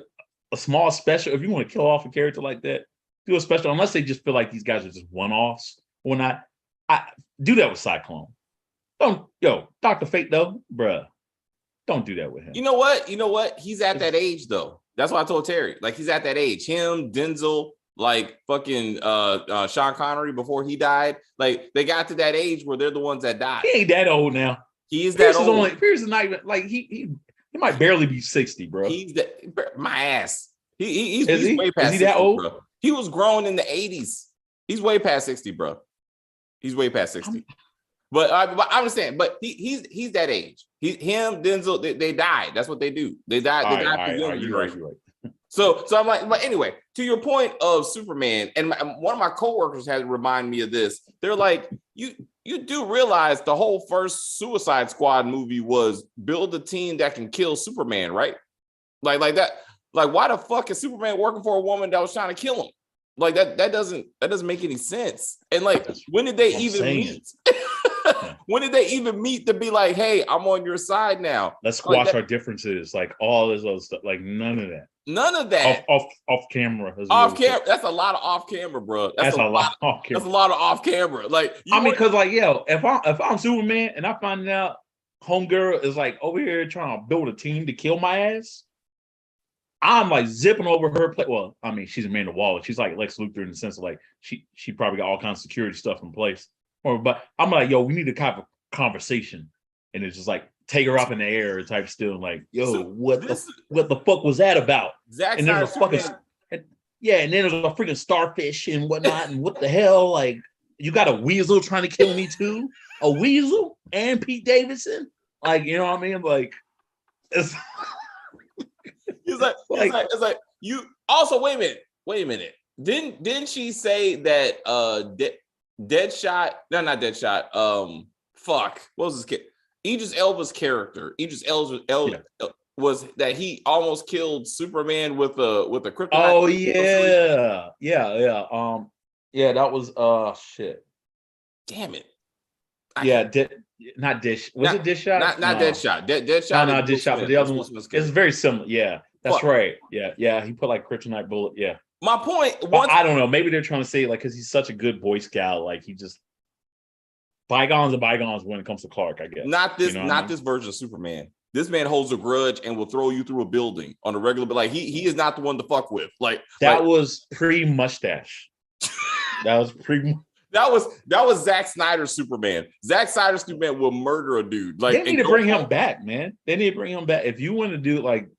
a small special. If you want to kill off a character like that, do a special, unless they just feel like these guys are just one-offs or not. I do that with Cyclone. Dr. Fate though, bruh, don't do that with him. You know what? He's at that age though. That's why I told Terry. Like, he's at that age. Him, Denzel, like fucking Sean Connery before he died. Like, they got to that age where they're the ones that died. He ain't that old now. He is that old. Pierce is not even like he might barely be 60, bro. He's my ass. He's way past 60. Is he that old? Bro. He was grown in the 80s. He's way past 60, bro. He's way past 60. But I understand. But he's that age. Him, Denzel, they died. That's what they do. They died. They died for the younger generation. You're right. So I'm like, but anyway, to your point of Superman, and one of my coworkers had to remind me of this. They're like, you do realize the whole first Suicide Squad movie was build a team that can kill Superman, right? Like that. Like, why the fuck is Superman working for a woman that was trying to kill him? Like that doesn't make any sense. And like, when did they even meet? When did they even meet to be like, hey, I'm on your side now? Let's squash our differences, like all this other stuff. Like none of that. None of that. Off camera. Off camera. That's a lot of off camera, bro. That's a lot off camera. That's a lot of off camera. Like, because like, if I'm Superman and I find out homegirl is like over here trying to build a team to kill my ass, I'm like zipping over her plate. Well, I mean, she's Amanda Waller. She's like Lex Luthor in the sense of like she probably got all kinds of security stuff in place. But I'm like, yo, we need to have a conversation, and it's just like take her up in the air type still. Like, yo, what the fuck was that about? Exactly. And there's a fucking and then there's a freaking starfish and whatnot, and what the hell? Like, you got a weasel trying to kill me too? A weasel and Pete Davidson? Like, you know what I mean? Like, it's. It's like you also wait a minute. Didn't she say that Deadshot? No, not Deadshot. Fuck. What was his kid? Idris Elba's character. Was that he almost killed Superman with a kryptonite? Oh yeah. That was shit. Damn it. Not Dish. Was it Dish Shot? Not Deadshot. Deadshot. No, Dish Shot. But the other one is very similar. Yeah, that's right. Yeah. He put like kryptonite bullet. Yeah. My point. I don't know. Maybe they're trying to say like because he's such a good Boy Scout, like he just bygones are bygones when it comes to Clark. I guess not this. Not this version of Superman. This man holds a grudge and will throw you through a building on a regular. But like he is not the one to fuck with. Like that was pre-mustache. That was Zack Snyder's Superman. Zack Snyder's Superman will murder a dude. Like they need to bring him back, man. They need to bring him back. If you want to do like,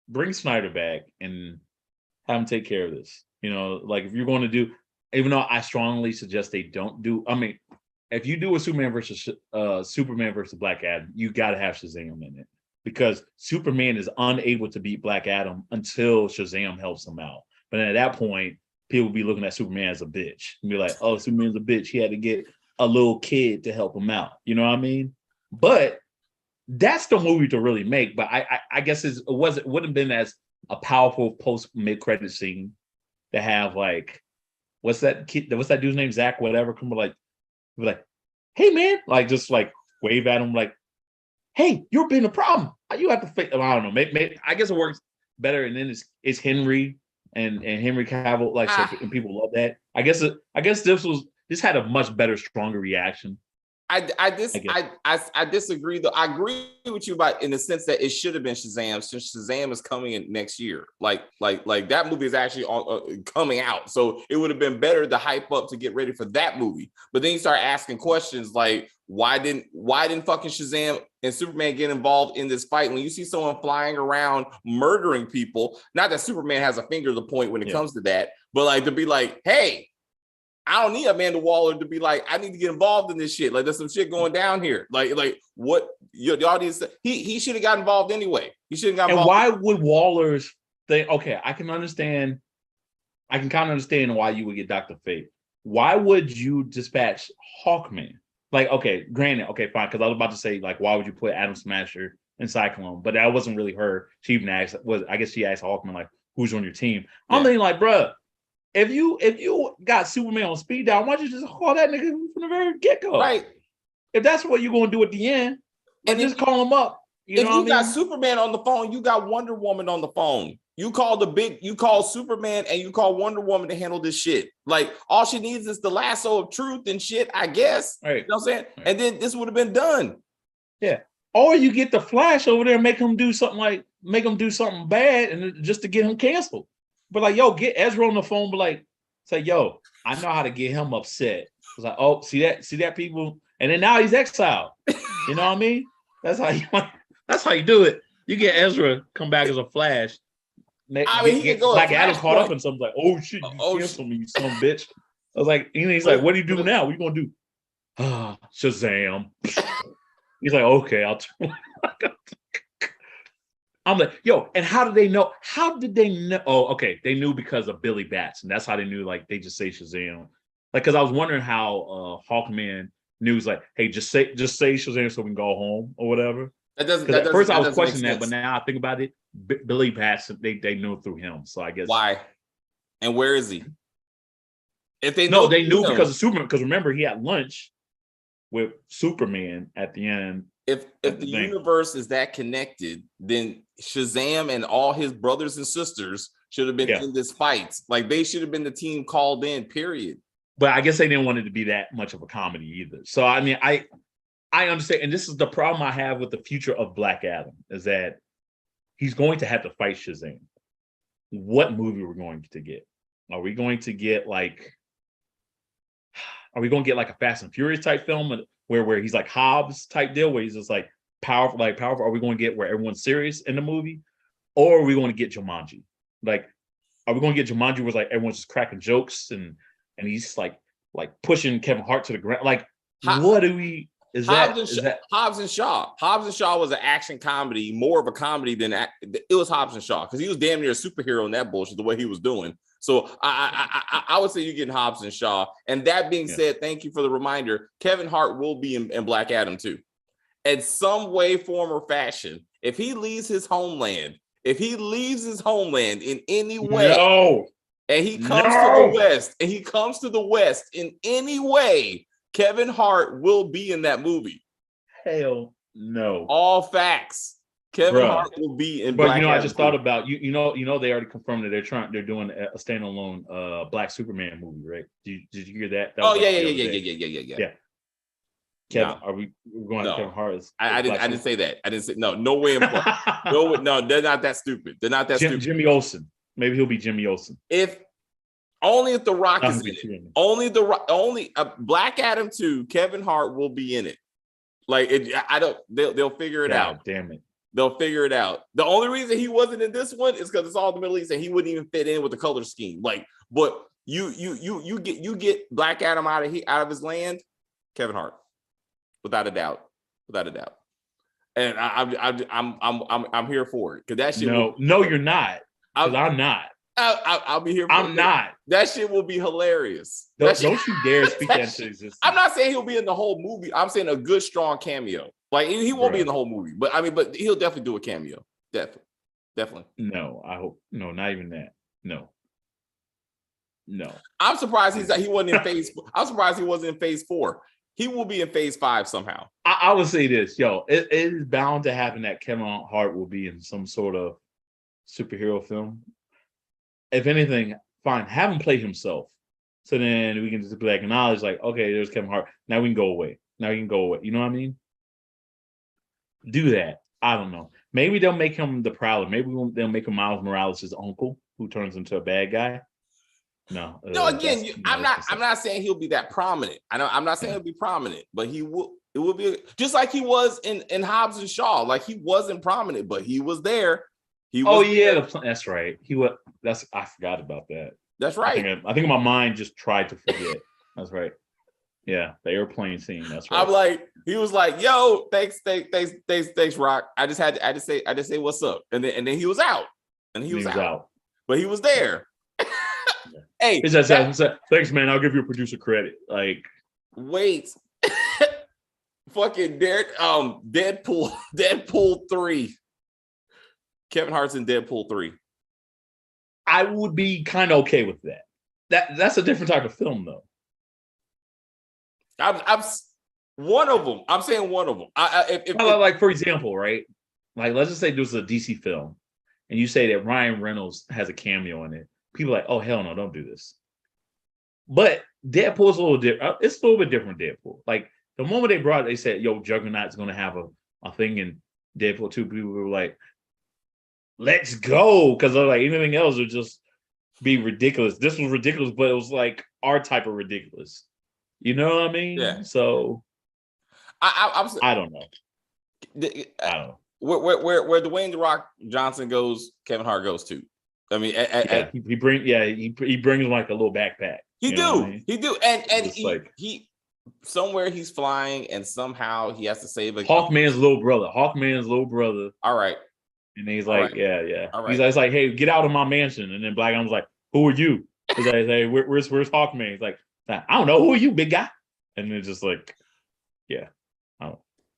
bring Snyder back and have him take care of this. You know, like if you're going to do, even though I strongly suggest they don't do. I mean, if you do a Superman versus Black Adam, you got to have Shazam in it because Superman is unable to beat Black Adam until Shazam helps him out. But at that point, people be looking at Superman as a bitch and be like, oh, Superman's a bitch. He had to get a little kid to help him out. You know what I mean? But that's the movie to really make. But I guess it wouldn't have been as a powerful post mid-credit scene to have like, what's that dude's name? Zach, whatever. Come like, hey man, like just like wave at him like, hey, you're being a problem. You have to fix. I don't know. Maybe I guess it works better. And then it's Henry. And Henry Cavill, like so, and people love that. I guess this had a much better, stronger reaction. I disagree though. I agree with you about in the sense that it should have been Shazam since Shazam is coming in next year. Like that movie is actually coming out, so it would have been better to hype up to get ready for that movie. But then you start asking questions like, why didn't fucking Shazam and Superman get involved in this fight when you see someone flying around murdering people? Not that Superman has a finger to point when it comes to that, but like to be like, hey, I don't need Amanda Waller to be like, I need to get involved in this shit. Like there's some shit going down here. Like what the audience, he should have got involved anyway. He should have got involved. And why would Waller's think, okay, I can kind of understand why you would get Dr. Fate. Why would you dispatch Hawkman? Like, okay, granted, okay, fine, because I was about to say, like, why would you put Atom Smasher in Cyclone? But that wasn't really her. She even asked, I guess she asked Hawkman, like, who's on your team? I'm thinking, like, bruh, if you got Superman on speed dial, why don't you just call that nigga from the very get-go? Right. If that's what you're going to do at the end, and just call him up. If you got Superman on the phone, you got Wonder Woman on the phone. You call Superman and you call Wonder Woman to handle this shit. Like all she needs is the lasso of truth and shit, I guess. Right. You know what I'm saying? Right. And then this would have been done. Yeah. Or you get the Flash over there and make him do something bad and just to get him canceled. But like, yo, get Ezra on the phone, but like, say, yo, I know how to get him upset. It's like, oh, see that people, and then now he's exiled. You know what I mean? That's how you do it. You get Ezra come back as a Flash. He can go Black Adam caught up in something like, oh shit, you canceled me, you son of a bitch. I was like, he's like, what do you do now? What are you gonna do? Shazam. He's like, okay, I'll turn. I'm like, yo, and how did they know? How did they know? Oh, okay. They knew because of Billy Bats, and that's how they knew, like, they just say Shazam. Like, because I was wondering how Hawkman knew, like, hey, just say Shazam so we can go home or whatever. Because at first I was questioning that, but now I think about it, Billy Bats, they knew through him. So I guess why? And where is he? If they no, they knew because of Superman. Because remember, he had lunch with Superman at the end. If the universe is that connected, then Shazam and all his brothers and sisters should have been in this fight. Like, they should have been the team called in, period. But I guess they didn't want it to be that much of a comedy either. So I mean, I understand, and this is the problem I have with the future of Black Adam, is that he's going to have to fight Shazam. What movie we're going to get? Are we going to get like a Fast and Furious type film where he's like Hobbs type deal, where he's just like powerful? Are we going to get where everyone's serious in the movie, or are we going to get Jumanji? Like, are we going to get Jumanji where like everyone's just cracking jokes and he's like pushing Kevin Hart to the ground? Like, what do we? Hobbs and Shaw. Hobbs and Shaw was an action comedy, more of a comedy than it was Hobbs and Shaw, because he was damn near a superhero in that bullshit the way he was doing. So I would say you're getting Hobbs and Shaw. And that being said, thank you for the reminder. Kevin Hart will be in Black Adam too, in some way, form, or fashion. If he leaves his homeland, in any way, and he comes to the West, in any way, Kevin Hart will be in that movie. Hell no. All facts. Kevin Hart will be in Black Adam. I just thought about you know they already confirmed that they're doing a standalone Black Superman movie, right? Did you hear that? Yeah. Kevin, are we going to Kevin Hart? I didn't say that. I didn't say no way. No, they're not that stupid. They're not that stupid. Jimmy Olsen. Maybe he'll be Jimmy Olsen. Only if The Rock is in it. Only Black Adam 2, Kevin Hart will be in it. Like, they'll figure it out. Damn it. They'll figure it out. The only reason he wasn't in this one is because it's all the Middle East and he wouldn't even fit in with the color scheme. Like, but you get Black Adam out of his land, Kevin Hart, without a doubt. And I'm here for it, because that shit. No, you're not. Because I'm not. I'll be here. I'm not. That shit will be hilarious. Don't you dare speak that into existence. I'm not saying he'll be in the whole movie. I'm saying a good, strong cameo. Like, he won't be in the whole movie, but he'll definitely do a cameo. Definitely. No, I hope no, not even that. No. I'm surprised he wasn't in phase. I'm surprised he wasn't in phase 4. He will be in phase 5 somehow. I would say this, it is bound to happen that Kevin Hart will be in some sort of superhero film. If anything, fine, have him play himself. So then we can just be like, acknowledge, like, okay, there's Kevin Hart. Now we can go away. You know what I mean? Do that. I don't know. Maybe they'll make him the Prowler. Maybe they'll make him Miles Morales' uncle, who turns into a bad guy. No. Again, I'm not saying he'll be that prominent. I'm not saying he'll be prominent, but he will. It will be just like he was in Hobbs and Shaw. Like, he wasn't prominent, but he was there. That's right. I forgot about that. That's right. I think my mind just tried to forget. That's right. Yeah, the airplane scene. That's right. I'm like, he was like, "Yo, thanks, Rock. I just had to say what's up," and then he was out, and he was out, but he was there. Hey, thanks, man. I'll give you a producer credit. Like, wait, fucking Deadpool 3. Kevin Hart's in Deadpool 3. I would be kind of okay with that. That's a different type of film, though. I'm one of them. I'm saying one of them. Like, for example, right? Like, let's just say there's a DC film, and you say that Ryan Reynolds has a cameo in it. People are like, oh, hell no, don't do this. But Deadpool's a little different. It's a little bit different Deadpool. Like, the moment they said, yo, Juggernaut's going to have a thing in Deadpool 2, people were like, let's go. Because like, anything else would just be ridiculous. This was ridiculous, but it was like our type of ridiculous. You know what I mean? Yeah. So I don't know. I don't know. Where Dwayne "The Rock" Johnson goes, Kevin Hart goes too. I mean, he brings like a little backpack. He do, and somewhere he's flying, and somehow he has to save a Hawkman's little brother. Hawkman's little brother. All right. And he's All like, right. yeah. All He's right. like, hey, get out of my mansion. And then Black Adam's like, who are you? He's like, hey, where's Hawkman? He's like, I don't know. Who are you, big guy? And then just like, yeah.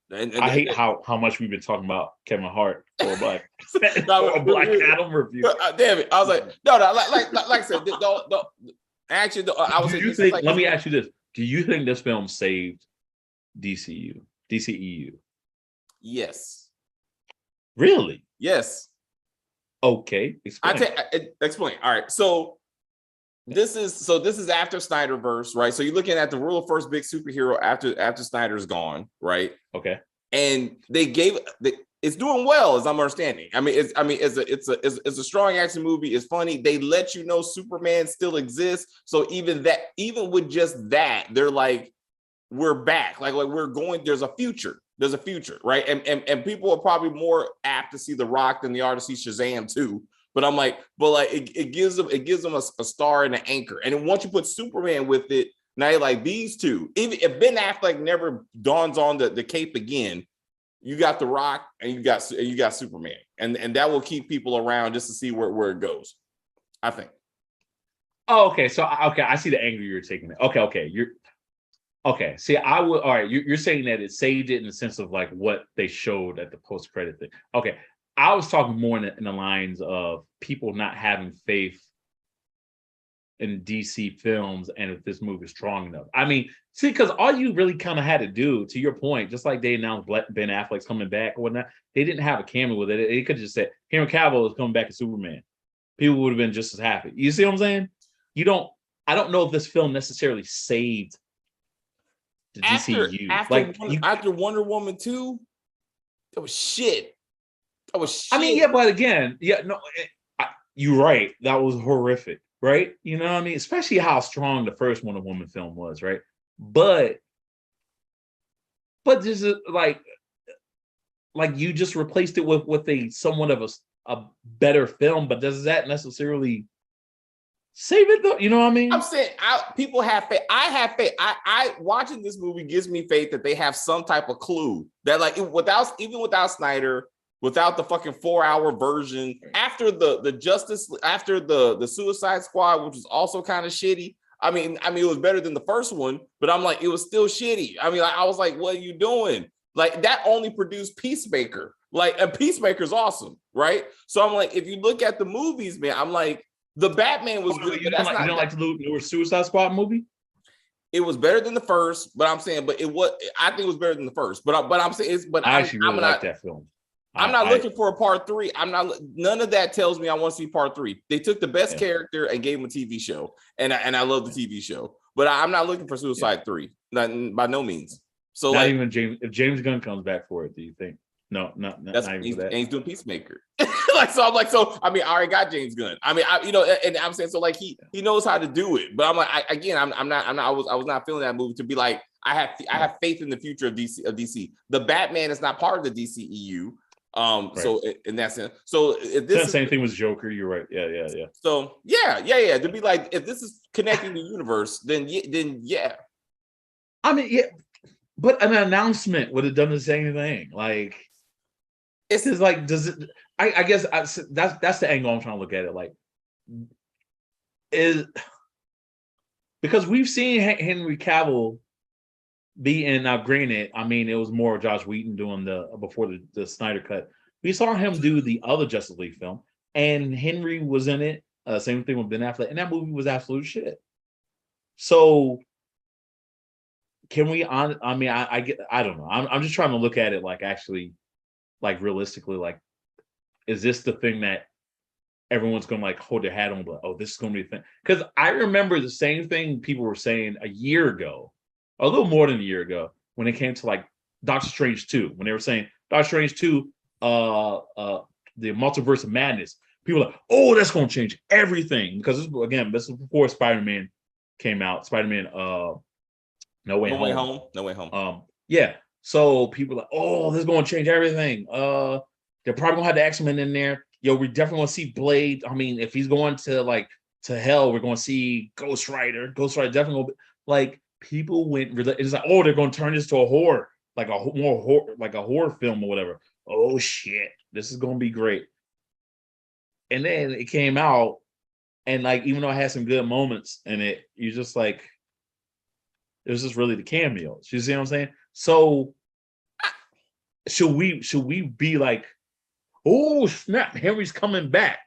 I hate how much we've been talking about Kevin Hart for a Black Adam review. Damn it! I was like, no, like I said, actually, I was. Do you think? Let me ask you this: do you think this film saved DCEU? Yes. Really? Yes. Okay. Explain. All right. So this is after Snyderverse, right? So you're looking at the real first big superhero after Snyder's gone, right? Okay. And it's doing well, as I'm understanding. It's a strong action movie. It's funny. They let you know Superman still exists. So even with just that, they're like, we're back. Like we're going. There's a future, right? And people are probably more apt to see The Rock than they are to see Shazam too. But I'm like, it gives them a star and an anchor. And then once you put Superman with it, now you're like, these two. Even if Ben Affleck never dawns on the cape again, you got The Rock and you got Superman, and that will keep people around just to see where it goes, I think. Oh, okay. So I see the angle you're taking. Okay. Okay. See, I would. All right. You're saying that it saved it in the sense of like what they showed at the post credit thing. Okay. I was talking more in the lines of people not having faith in DC films and if this movie is strong enough. I mean, see, because all you really kind of had to do, to your point, just like they announced Ben Affleck's coming back or whatnot, they didn't have a camera with it. They could just say Henry Cavill is coming back as Superman. People would have been just as happy. You see what I'm saying? I don't know if this film necessarily saved the DCU. After Wonder Woman 2, that was shit. I mean, yeah, but again, you're right. That was horrific, right? You know what I mean? Especially how strong the first Wonder Woman film was, right? But this is like you just replaced it with a somewhat of a better film, but does that necessarily save it though? You know what I mean? I'm saying people have faith. I have faith. I watching this movie gives me faith that they have some type of clue that without Snyder, without the fucking 4-hour version, after the Suicide Squad, which was also kind of shitty. I mean, it was better than the first one, but I'm like, it was still shitty. I mean, I was like, what are you doing? Like, that only produced Peacemaker. Like, and Peacemaker's awesome, right? So I'm like, if you look at the movies, man, I'm like, the Batman was good. You didn't like the newer Suicide Squad movie? It was better than the first, but I'm saying, I think it was better than the first. But I'm saying, I actually really like that film. I'm not looking for a part 3. None of that tells me I want to see part 3. They took the best character and gave him a TV show, and I love the TV show. But I'm not looking for Suicide 3, by no means. So not even if James Gunn comes back for it, do you think? No, not even for that. And he's doing Peacemaker. I mean, I already got James Gunn. I mean, and I'm saying, so like he knows how to do it. But I'm like, I was not feeling that movie to be like, I have faith in the future of DC. The Batman is not part of the DCEU. Right. So in that sense, so if this is the same thing with Joker, you're right. Yeah. So yeah. To be like, if this is connecting the universe, then yeah. I mean, yeah, but an announcement would have done the same thing. Like, it's just like, does it? I guess that's the angle I'm trying to look at it. Like, is because we've seen Henry Cavill be in. Now, granted, I mean, it was more Josh Whedon doing before the Snyder cut. We saw him do the other Justice League film, and Henry was in it. Same thing with Ben Affleck, and that movie was absolute shit. So, can we? I don't know. I'm just trying to look at it like actually, like realistically, like, is this the thing that everyone's gonna like hold their hat on? But this is gonna be the thing. Because I remember the same thing people were saying a year ago. A little more than a year ago, when it came to like Doctor Strange 2, when they were saying Doctor Strange 2, the Multiverse of Madness, people were like, that's going to change everything, because this is before Spider-Man came out. Spider-Man, No Way Home. Yeah. So people are like, this is going to change everything. They're probably gonna have the X-Men in there. We're definitely gonna see Blade. I mean, if he's going to hell, we're going to see Ghost Rider. Ghost Rider definitely gonna be, like. people went. It's like, oh, they're going to turn this to a horror, like a more horror, like a horror film or whatever. Oh shit, this is going to be great. And then it came out, and like, even though it had some good moments in it, you just like, it was just really the cameos. You see what I'm saying? So should we be like, oh snap, Henry's coming back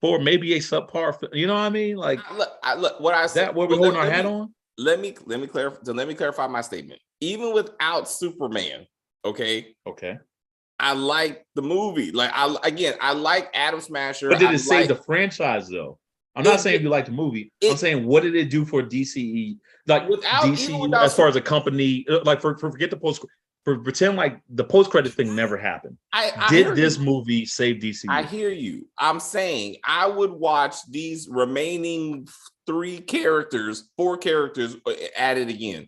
for maybe a subpar film? You know what I mean? Like, look what I said. That what we're holding our hat on? Let me clarify. So let me clarify my statement. Even without Superman, okay. I like the movie. Like, I like Adam Smasher. But did it save the franchise though? I'm not saying you like the movie. I'm saying, what did it do for DCE? Like, DCEU as far as a company, like forget the post, pretend like the post credit thing never happened. Did this movie save DCEU? I hear you. I'm saying I would watch these remaining 4 characters added again.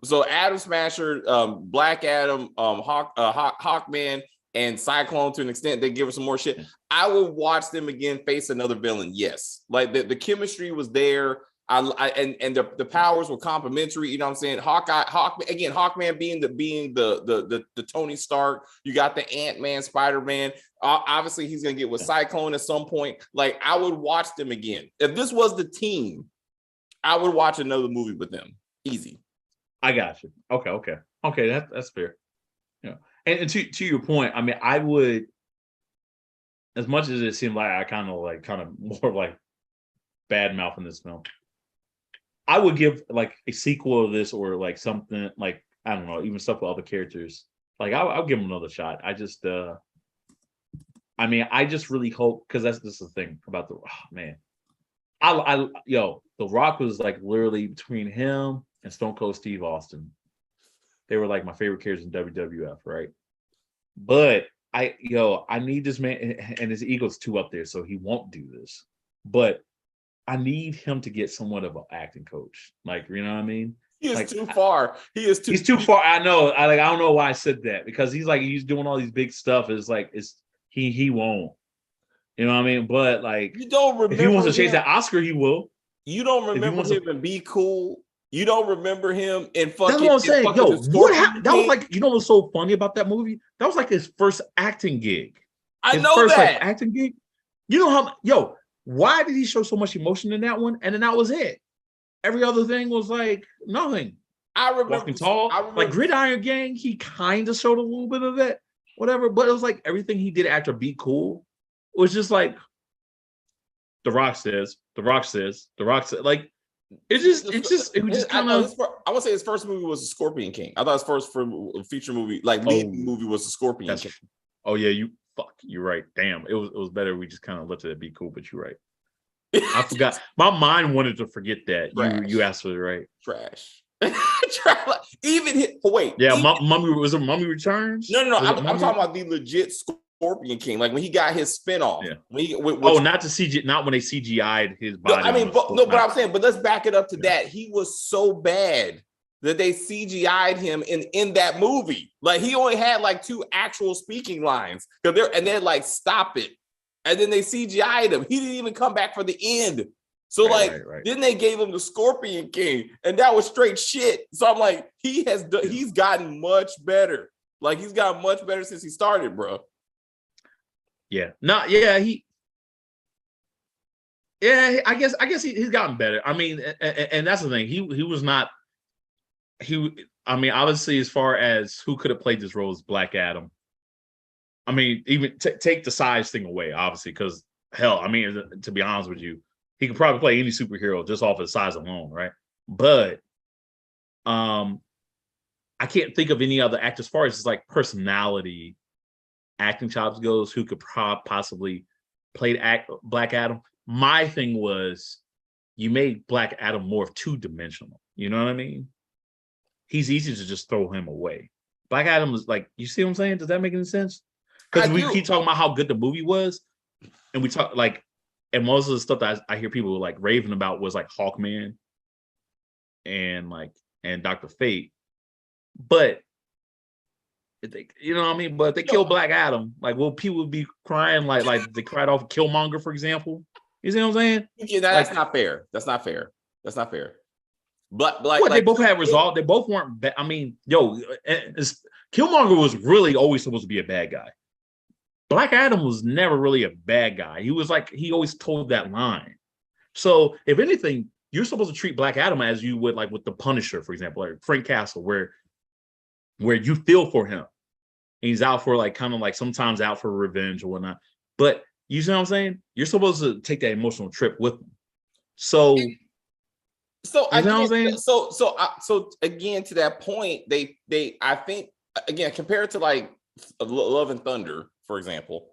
So Adam Smasher, Black Adam, Hawkman, and Cyclone, to an extent, they give us some more shit. I would watch them again face another villain. Yes, like the chemistry was there. And the powers were complementary. You know what I'm saying? Hawkman being the Tony Stark. You got the Ant-Man, Spider-Man. Obviously, he's gonna get with Cyclone at some point. Like, I would watch them again. If this was the team, I would watch another movie with them. Easy. I got you. Okay. That's fair. Yeah. And to your point, I mean, I would, as much as it seemed like I kind of more like bad mouthing this film, I would give like a sequel of this, or like something like, I don't know, even stuff with other characters. Like, I'll give them another shot. I just really hope, because this is the thing about man. The Rock was like literally between him and Stone Cold Steve Austin. They were like my favorite characters in WWF, right? But I need this man, and his ego's too up there, so he won't do this. But I need him to get somewhat of an acting coach. Like, you know what I mean? He is like, too far. He's too far. I know. I don't know why I said that, because he's doing all these big stuff. He won't. You know what I mean? But like, you don't remember, if he wants to chase that Oscar, he will. You don't remember him and Be Cool. You don't remember him in fucking. That's what I'm saying. Yo, what happened? That was like, you know what's so funny about that movie? That was like his first acting gig. His first acting gig. You know how? Why did he show so much emotion in that one? And then that was it. Every other thing was like nothing. I remember Walking Tall. Like Gridiron Gang, he kind of showed a little bit of it, whatever. But it was like everything he did after Be Cool was just like, The Rock says. Like, it was just kind of. I would say his first movie was The Scorpion King. I thought his first feature movie, like lead movie, was The Scorpion King. Oh yeah, you're right. Damn, it was better. We just kind of looked at it. Be Cool, but you're right. I forgot. My mind wanted to forget that. You asked for it, right? Trash. Wait. Yeah, Mummy Returns. No. I'm talking about the legit Scorpion King, like when he got his spinoff. Yeah. Not the CG, not when they CGI'd his body. But I'm saying, but let's back it up to that. He was so bad that they CGI'd him in that movie. Like, he only had like 2 actual speaking lines, and they're like, stop it. And then they CGI'd him. He didn't even come back for the end. So right. Then they gave him the Scorpion King, and that was straight shit. So I'm like, he's gotten much better. Like, he's gotten much better since he started, bro. Yeah. I guess he's gotten better. I mean, and that's the thing. He was not. Obviously, as far as who could have played this role as Black Adam. I mean, even take the size thing away, obviously, because hell, I mean, to be honest with you, he could probably play any superhero just off his size alone, right? But I can't think of any other actor as far as like personality, acting chops goes, who could possibly play Black Adam. My thing was, you made Black Adam more two-dimensional. You know what I mean? He's easy to just throw him away. Black Adam is like, you see what I'm saying? Does that make any sense? Because we keep talking about how good the movie was, and we talk like, and most of the stuff that I hear people like raving about was like Hawkman and Dr. Fate, but you know what I mean? But if they kill Black Adam, like, will people be crying like they cried off Killmonger, for example? You see what I'm saying? Yeah, that's not fair. That's not fair. But What, they both had resolve. They both weren't bad. I mean, Killmonger was really always supposed to be a bad guy. Black Adam was never really a bad guy. He was like, he always told that line. So if anything, you're supposed to treat Black Adam as you would like with the Punisher, for example, like Frank Castle, where you feel for him. And he's out for like kind of like sometimes out for revenge or whatnot. But you see what I'm saying? You're supposed to take that emotional trip with him. So again, so again, to that point, they I think again, compared to like Love and Thunder, for example,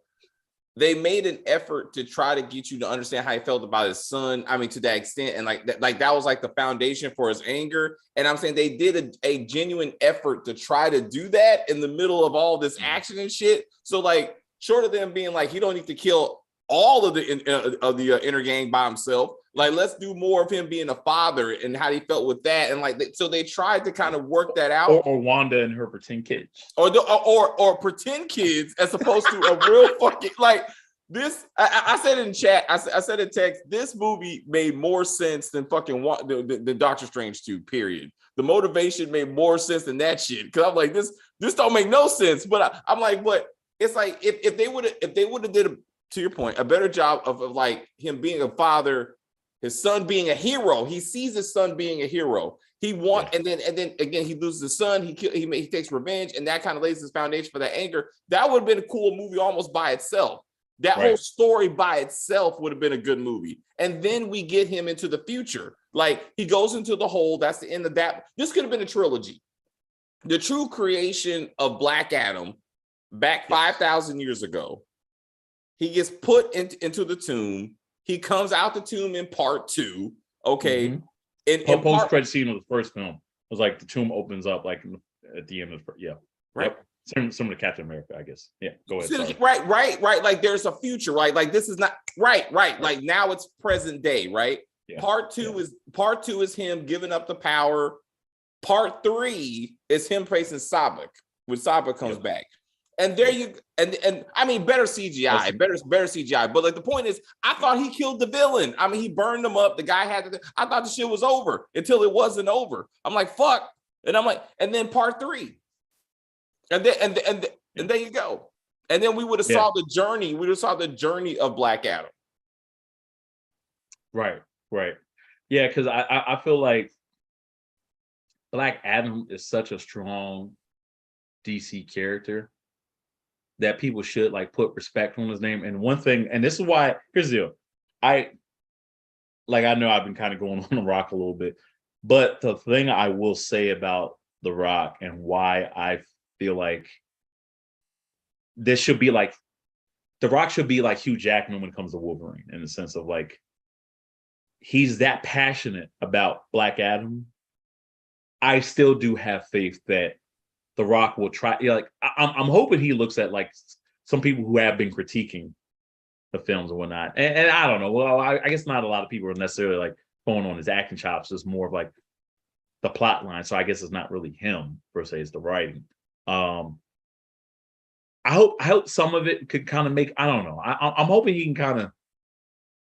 they made an effort to try to get you to understand how he felt about his son. I mean, to that extent, and like that was like the foundation for his anger. And I'm saying they did a genuine effort to try to do that in the middle of all this action and shit. So like, short of them being like, he don't need to kill all of the inner gang by himself. Like, let's do more of him being a father and how he felt with that. And like, so they tried to kind of work that out. Or Wanda and her pretend kids. Or pretend kids as opposed to a real fucking, like this. I said in chat, I said in text, this movie made more sense than fucking the Doctor Strange 2, period. The motivation made more sense than that shit. Cause I'm like, this don't make no sense. But I'm like, but it's like, if they would have did, to your point, a better job of like him being a father, his son being a hero. He sees his son being a hero. And then again, he loses his son. He takes revenge, and that kind of lays his foundation for that anger. That would have been a cool movie almost by itself. That whole story by itself would have been a good movie. And then we get him into the future. Like, he goes into the hole. That's the end of that. This could have been a trilogy. The true creation of Black Adam back 5,000 years ago. He gets put into the tomb. He comes out the tomb in part 2. Okay. Mm-hmm. In post-credit scene of the first film was like the tomb opens up like at the end of the right. Yep. Similar to Captain America, I guess. Yeah, go ahead. Sorry. Right. Like, there's a future, right? Like, this is not right. Like, now it's present day, right? Yeah. Part two is him giving up the power. Part 3 is him facing Sabbac when Sabbac comes back. And there you and I mean, better CGI, better CGI. But like, the point is, I thought he killed the villain. I mean, he burned him up. The guy I thought the shit was over until it wasn't over. I'm like, fuck. And I'm like, and then part 3. And there you go. And then we would have saw the journey. We would have saw the journey of Black Adam. Right. Yeah, because I feel like Black Adam is such a strong DC character that people should like put respect on his name. And one thing, and this is why, here's the deal. I know I've been kind of going on The Rock a little bit, but the thing I will say about The Rock and why I feel like this should be like, The Rock should be like Hugh Jackman when it comes to Wolverine, in the sense of like, he's that passionate about Black Adam. I still do have faith that The Rock will try. I'm hoping he looks at like some people who have been critiquing the films and whatnot. And I don't know. Well, I guess not a lot of people are necessarily like going on his acting chops. It's more of like the plot line. So I guess it's not really him per se, it's the writing. I hope some of it could kind of make, I don't know. I'm hoping he can kind of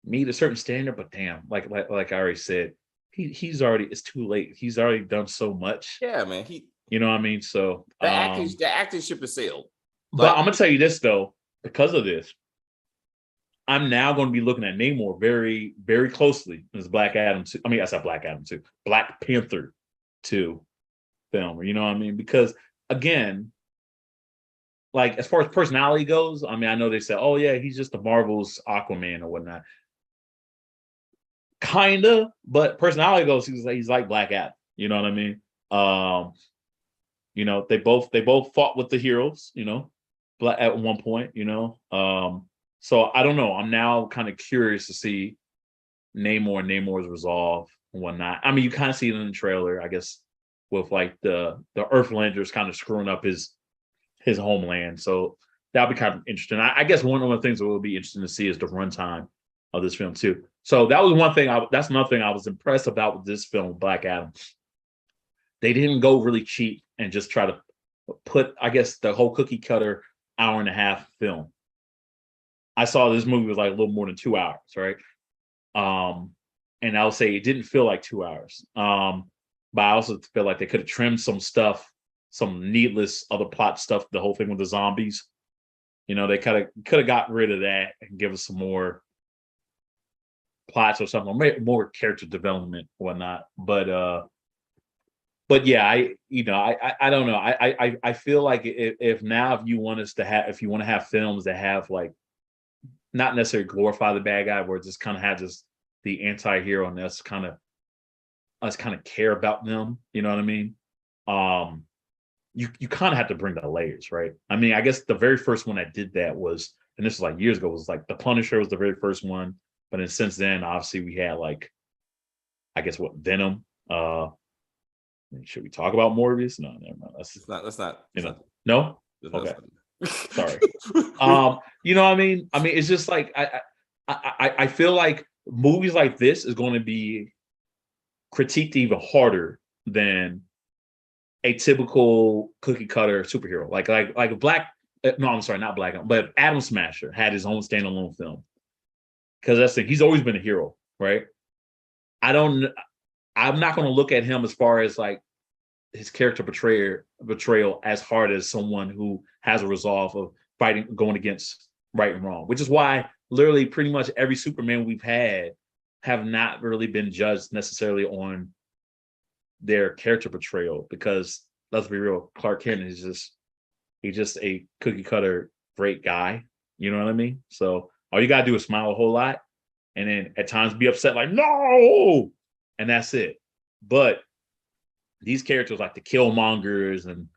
meet a certain standard, but damn, like I already said, he's already, it's too late. He's already done so much. Yeah, man. You know what I mean? So the acting ship has sailed. But I'm gonna tell you this though, because of this, I'm now going to be looking at Namor very, very closely as Black Adam 2. I mean, I said Black Adam 2, Black Panther 2 film. You know what I mean? Because again, like as far as personality goes, I mean, I know they said, oh yeah, he's just the Marvel's Aquaman or whatnot. Kinda, but personality goes, he's like Black Adam. You know what I mean? You know, they both fought with the heroes, you know, at one point, you know. So I don't know. I'm now kind of curious to see Namor's resolve and whatnot. I mean, you kind of see it in the trailer, I guess, with like the Earthlanders kind of screwing up his homeland. So that'll be kind of interesting. I guess one of the things that will be interesting to see is the runtime of this film too. So that was one thing. That's another thing I was impressed about with this film, Black Adam. They didn't go really cheap and just try to put, I guess, the whole cookie cutter hour and a half film. I saw this movie was like a little more than 2 hours, right? And I'll say it didn't feel like 2 hours. but I also feel like they could have trimmed some stuff, some needless other plot stuff. The whole thing with the zombies, they could have got rid of that and give us some more plots or something, or more character development, or whatnot. But yeah, I don't know. I feel like if now, if you want to have films that have like not necessarily glorify the bad guy, where it just kind of have just the anti-hero and us kind of care about them, you know what I mean? You kind of have to bring the layers, right? I mean, I guess the very first one that did that was, and this was like years ago, was like The Punisher was the very first one. But then since then, obviously we had like, I guess what, Venom. Should we talk about Morbius? No, never mind. Let's not. No. Okay. Sorry. You know what I mean? I mean, it's just like I feel like movies like this is going to be critiqued even harder than a typical cookie cutter superhero. Like Black. No, I'm sorry, not Black. But Atom Smasher had his own standalone film, because that's the thing. He's always been a hero, right? I'm not going to look at him as far as like his character betrayal as hard as someone who has a resolve of going against right and wrong, which is why literally pretty much every Superman we've had have not really been judged necessarily on their character betrayal, because let's be real, Clark Kent is just a cookie cutter great guy. You know what I mean? So all you got to do is smile a whole lot, and then at times be upset like, no, and that's it. But these characters like the Killmongers and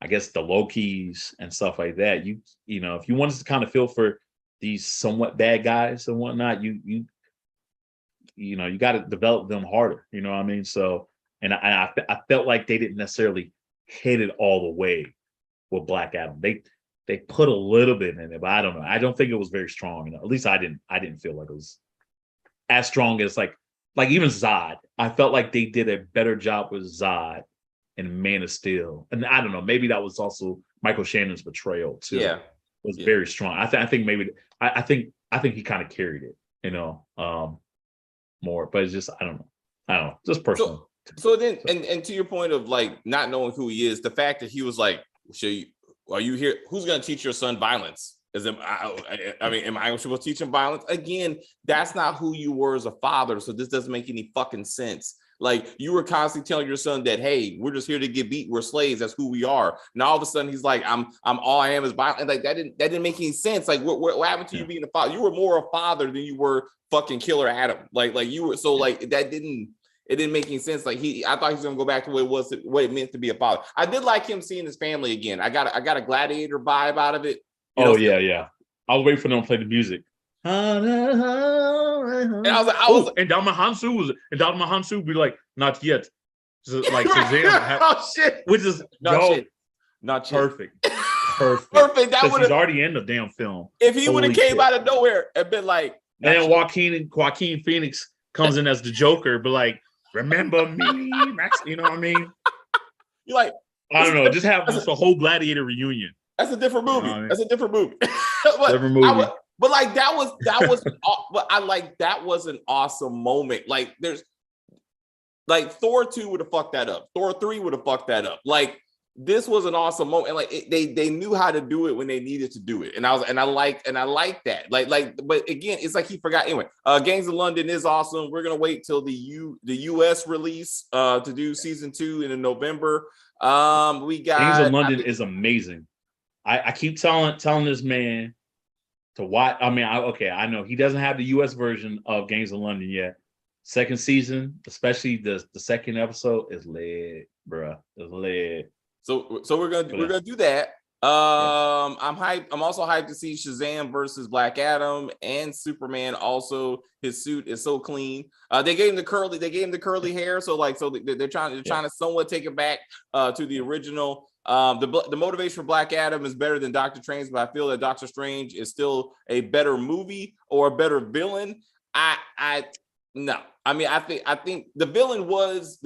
I guess the Lokis and stuff like that, you know, if you wanted to kind of feel for these somewhat bad guys and whatnot, you got to develop them harder. You know what I mean? So, and I felt like they didn't necessarily hit it all the way with Black Adam. They put a little bit in it, but I don't know. I don't think it was very strong. At least I didn't feel like it was as strong as like even Zod. I felt like they did a better job with Zod and Man of Steel. And I don't know, maybe that was also Michael Shannon's betrayal too. Yeah. Was very strong. I think maybe I think he kind of carried it, more, but it's just I don't know. Just personal. So then and to your point of like not knowing who he is, the fact that he was like, are you here? Who's gonna teach your son violence? Am I supposed to teach him violence? Again, that's not who you were as a father. So this doesn't make any fucking sense. Like, you were constantly telling your son that, hey, we're just here to get beat. We're slaves. That's who we are. Now all of a sudden he's like, I'm all I am is violent. Like that didn't make any sense. Like what happened to you being a father? You were more a father than you were fucking Killer Adam. Like you were, so like it didn't make any sense. Like I thought he was gonna go back to what it meant to be a father. I did like him seeing his family again. I got a Gladiator vibe out of it. Yeah. I was waiting for them to play the music. And Dama Hansu would be like, not yet. Just like Shazam. Oh shit. Which is not perfect. Perfect. That would he's already in the damn film. If he would have came out of nowhere and been like, and then Joaquin Phoenix comes in as the Joker, but like, remember me, Max? You know what I mean? You're like, I don't know. Just have a whole Gladiator reunion. That's a different movie. You know what I mean? That's a different movie. Different movie. But like that was but I like that was an awesome moment. Like there's like Thor 2 would have fucked that up. Thor 3 would have fucked that up. Like this was an awesome moment. And like they knew how to do it when they needed to do it. And I like that. Like but again, it's like he forgot. Anyway, Gangs of London is awesome. We're gonna wait till the US release to do season 2 in November. We got Gangs of London is amazing. I keep telling this man to watch. I mean, I know he doesn't have the US version of Gangs of London yet. Second season, especially the second episode, is lit, bro. It's lit. So we're gonna do that. I'm hyped. I'm also hyped to see Shazam versus Black Adam and Superman. Also, his suit is so clean. They gave him the curly hair. So they're trying to somewhat take it back to the original. The motivation for Black Adam is better than Doctor Strange, but I feel that Doctor Strange is still a better movie or a better villain. No. I mean, I think the villain was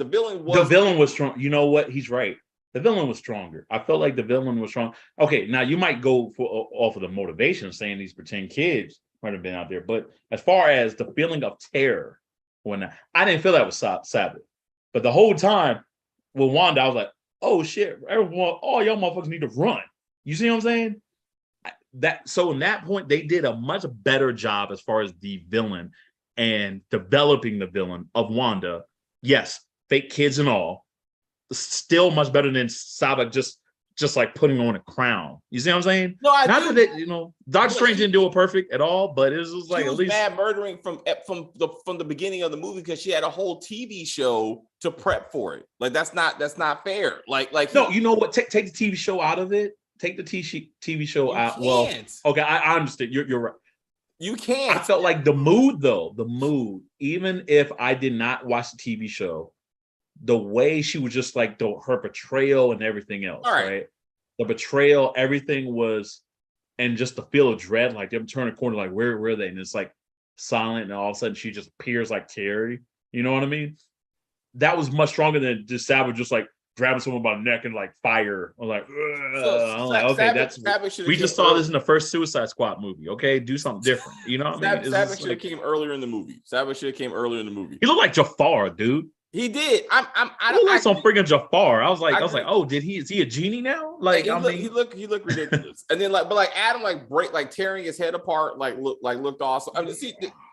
strong. You know what? He's right. The villain was stronger. I felt like the villain was strong. Okay, now you might go off of the motivation, saying these pretend kids might have been out there, but as far as the feeling of terror, I didn't feel that with Sabbath. But the whole time with Wanda, I was like, oh shit, everyone, all y'all motherfuckers need to run. You see what I'm saying? So in that point, they did a much better job as far as the villain and developing the villain of Wanda. Yes, fake kids and all, still much better than Saba just like putting on a crown. You see what I'm saying? No, I Not do. that Doctor Strange didn't do it perfect at all, but it was like she was at least mad murdering from the beginning of the movie because she had a whole TV show to prep for it. Like that's not fair. Like no, you know what? Take the TV show out of it. Take the TV show out. Can't. Well, okay, I understand. You're right. You can't. I felt like the mood, even if I did not watch the TV show, the way she was just like her betrayal and everything else, right? The betrayal, everything was, and just the feel of dread, like them turn a corner, like where are they? And it's like silent, and all of a sudden she just appears like Carrie. You know what I mean? That was much stronger than just Savage just like grabbing someone by the neck and like fire. I'm like, okay, we just saw this in the first Suicide Squad movie. Okay, do something different. You know what I mean? Savage should have came earlier in the movie. He looked like Jafar, dude. He did. I don't like some freaking Jafar. I was like, oh, is he a genie now? Like, he looked ridiculous. And then but Adam tearing his head apart, looked awesome. I mean,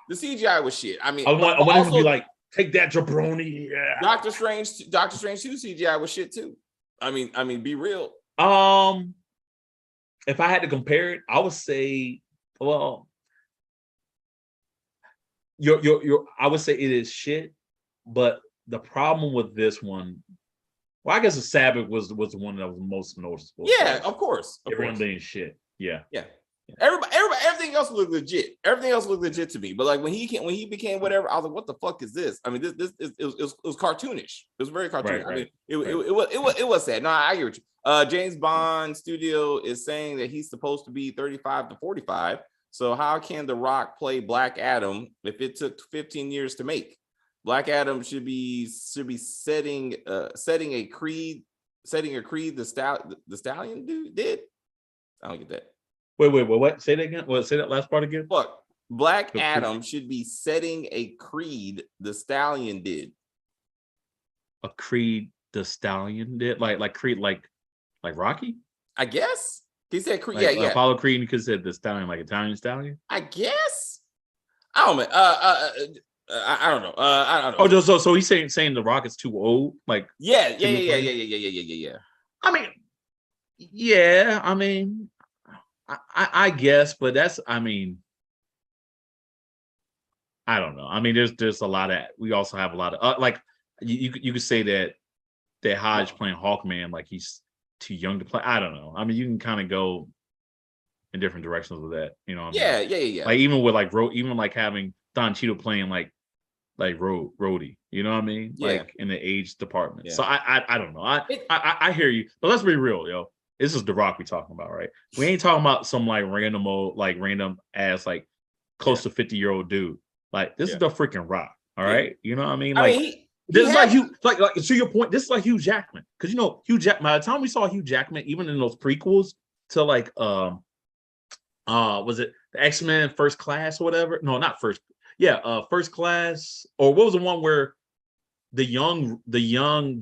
the CGI was shit. I mean, I want him to be like, take that, jabroni. Yeah. Doctor Strange 2 CGI was shit too. I mean, be real. If I had to compare it, I would say, well, I would say it is shit, but the problem with this one, well, I guess the Sabbath was the one that was most noticeable. Yeah, of course. Everyone being shit. Yeah. Everybody, everything else looked legit. Everything else looked legit to me. But like when he became whatever, I was like, what the fuck is this? I mean, it was cartoonish. It was very cartoonish. Right. I mean, it was sad. No, I hear you. James Bond studio is saying that he's supposed to be 35 to 45. So how can The Rock play Black Adam if it took 15 years to make? Black Adam should be setting a creed. The Stallion dude did. I don't get that. Wait, what? Say that again. Say that last part again. Look, Black Adam should be setting a creed. The Stallion did. A creed. The Stallion did. Like Creed. Like Rocky. I guess he said Creed. Like, yeah. Apollo Creed because said the Stallion, like Italian Stallion. I guess. I don't know. I don't know. I don't know. Oh, so he's saying the Rock is too old. Like yeah. I mean, yeah. I mean, I guess, but that's. I mean, I don't know. I mean, there's a lot of. We also have a lot of like you could say that Hodge playing Hawkman like he's too young to play. I don't know. I mean, you can kind of go in different directions with that. You know? What I mean? Yeah. Like even with like having Don Cheadle playing like Rhodey, you know what I mean? Yeah. Like in the age department. Yeah. So I don't know. I hear you, but let's be real, yo. This is The Rock we talking about, right? We ain't talking about some like random ass like close to 50-year-old dude. Like this is the freaking Rock. All right, you know what I mean? Like this is like Hugh, like to your point. This is like Hugh Jackman because Hugh Jackman. By the time we saw Hugh Jackman, even in those prequels to like was it the X-Men First Class or whatever? No, not First. Yeah, First Class, or what was the one where the young